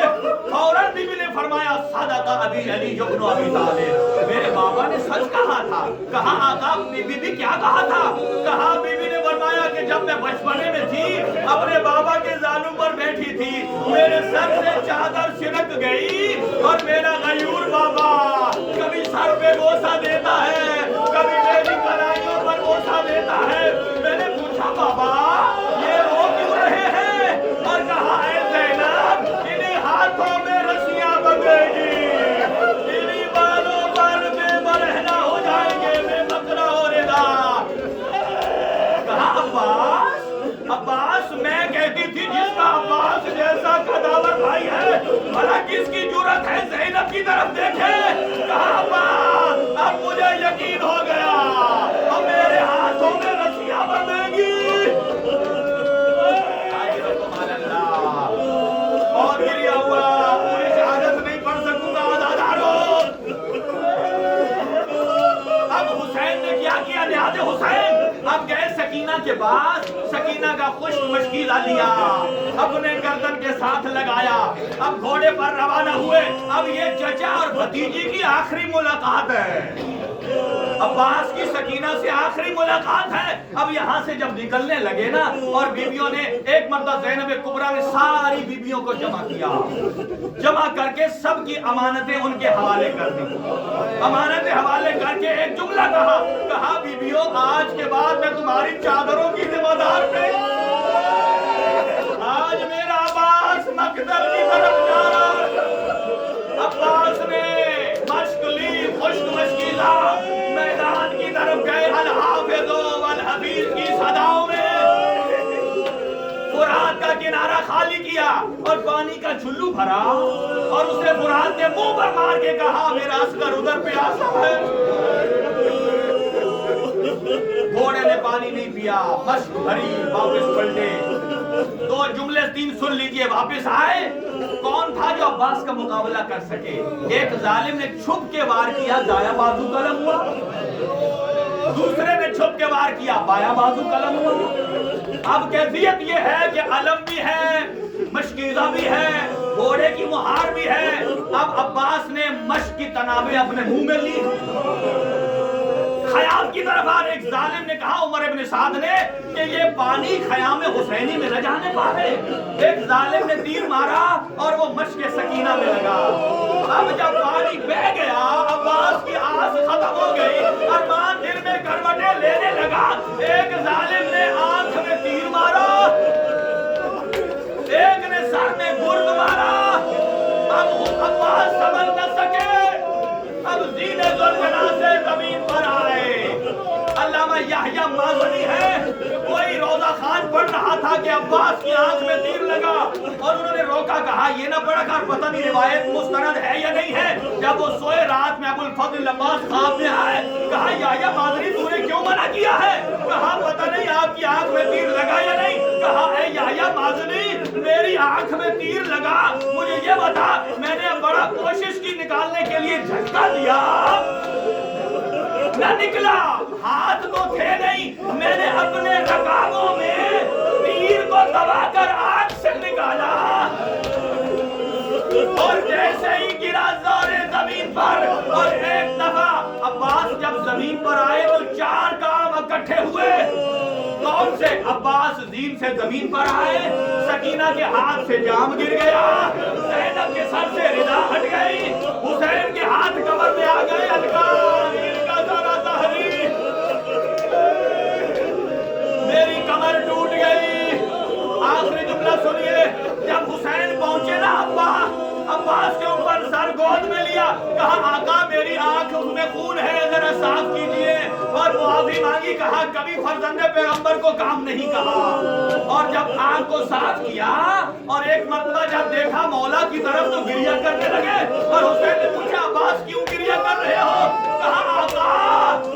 فوراً بی بی نے فرمایا صدق ابی علی ابن ابی طالب، میرے بابا نے سچ کہا تھا۔ کہا آقا بی بی کیا کہا تھا؟ کہا بی بی نے فرمایا کہ جب میں بچپنے میں تھی اپنے بابا کے زانو پر بیٹھی تھی، میرے سر سے چادر سرک گئی اور میرا غیور بابا کبھی سر پہ بوسہ دیتا ہے، کبھی میری کلائیوں پر بوسہ دیتا ہے۔ میں نے پوچھا بابا یہ رو کیوں رہے ہیں؟ اور کہا اے زینب انہیں ہاتھوں میں رسیاں بندھے گی، انہیں بالوں پر بے برہنہ ہو جائیں گے بے بکرا ہو رضا۔ کہا عباس میں کہتی تھی جس کا عباس جیسا قداور بھائی ہے بھلا کس کی جرأت ہے زینب کی طرف دیکھے۔ کہا عباس اب مجھے یقین ہو گیا، اب میرے ہاتھوں میں رسیاں بندھے گی۔ اور گریا ہوا پوری شہادت نہیں پڑھ سکوں گا عزاداروں۔ اب حسین نے کیا کیا نیاز حسین؟ اب گئے سکینہ کے پاس، سکینہ کا خشک مشکیزہ لیا، اپنے گردن کے ساتھ لگایا، اب گھوڑے پر روانہ ہوئے۔ اب یہ چچا اور بھتیجی کی آخری ملاقات ہے، عباس کی سکینہ سے آخری ملاقات ہے۔ اب یہاں سے جب نکلنے لگے نا، اور بیویوں نے ایک مرتبہ زینب کبریٰ نے ساری بیویوں کو جمع کیا، جمع کر کے سب کی امانتیں ان کے حوالے کر دی۔ امانتیں حوالے کر کے ایک جملہ کہا بیویوں آج کے بعد میں تمہاری چادروں کی ذمہ دار نہیں، آج میرا عباس مقتل کی طرف جا رہا۔ عباس نے مشک لی، خشک مشکیزہ میدان کی طرف طرف گئے الحافظ والحفیظ کی صداؤں میں فرات کا کنارہ خالی کیا اور پانی کا جھلو بھرا اور اس نے فرات نے منہ پر مار کے کہا میرا عسکر ادھر پیاسا ہے. گھوڑے نے پانی نہیں پیا, مشک بھری, واپس پلٹے. 2 جملے 3 سن لیجئے, واپس آئے. کون تھا جو عباس کا مقابلہ کر سکے؟ ایک ظالم نے چھپ کے وار کیا, دایاں بازو قلم ہوا. دوسرے نے چھپ کے وار کیا, بایاں بازو قلم ہوا. اب کیفیت یہ ہے کہ علم بھی ہے, مشکیزہ بھی ہے, گھوڑے کی مہار بھی ہے. اب عباس نے مشک کی تنابیں اپنے منہ میں لی. خیام کی طرف آ رہے ایک ظالم نے کہا عمر ابن سعد نے کہ یہ پانی خیام حسینی میں نہ جانے پائے. ایک ظالم نے تیر مارا اور وہ مشک سکینہ میں لگا. اب جب پانی بہ گیا, عباس کی آس ختم ہو گئی, ارمان دل میں کروٹیں لینے لگا. ایک ظالم نے آنکھ میں تیر مارا, ایک نے سر میں گرد مارا. اب عباس سنبھل نہ سکے, اب زینے ذوالجلال سے زمین پر آئے. علامہ یحییٰ مازنی ہے, کوئی روزہ خان پڑھ رہا تھا کہ عباس کی آنکھ میں تیر لگا اور انہوں نے روکا, کہا یہ نہ پڑھا کر, پتہ نہیں روایت مستند ہے یا نہیں ہے. جب وہ سوئے رات میں ابو الفضل عباس خواب میں آئے, کہا یحییٰ مازنی تو نے کیوں منع کیا ہے؟ کہا پتہ نہیں آپ کی آنکھ میں تیر لگا یا نہیں. کہا اے یحییٰ مازنی میری آنکھ میں تیر لگا, مجھے یہ بتا, میں نے بڑا کوشش کی نکالنے کے لیے, جھٹکا دیا نہ نکلا, ہاتھ تو تھے نہیں, میں نے اپنے رکابوں میں تیر کو دبا کر آنکھ سے نکالا اور جیسے ہی گرا زور زمین پر. اور ایک دفعہ عباس جب زمین پر آئے تو 4 کام اکٹھے ہوئے. کون سے؟ عباس زین سے زمین پر آئے, سکینہ کے ہاتھ سے جام گر گیا, زینب کے سر سے ردا ہٹ گئی, حسین کے ہاتھ کمر میں آ گئے, میری کمر ٹوٹ گئی. آخری جملہ سنیے, جب حسین پہنچے نا, عباس کے اوپر سر گود میں لیا, کہا آقا میری آنکھ میں خون ہے, ذرا صاف کیجئے. اور معافی مانگی, کہا کبھی فرزند پیغمبر کو کام نہیں کہا. اور جب آنکھ کو صاف کیا اور ایک مرتبہ جب دیکھا مولا کی طرف تو گریہ کرنے لگے. اور حسین نے پوچھا عباس کیوں گریہ کر رہے ہو؟ کہا آقا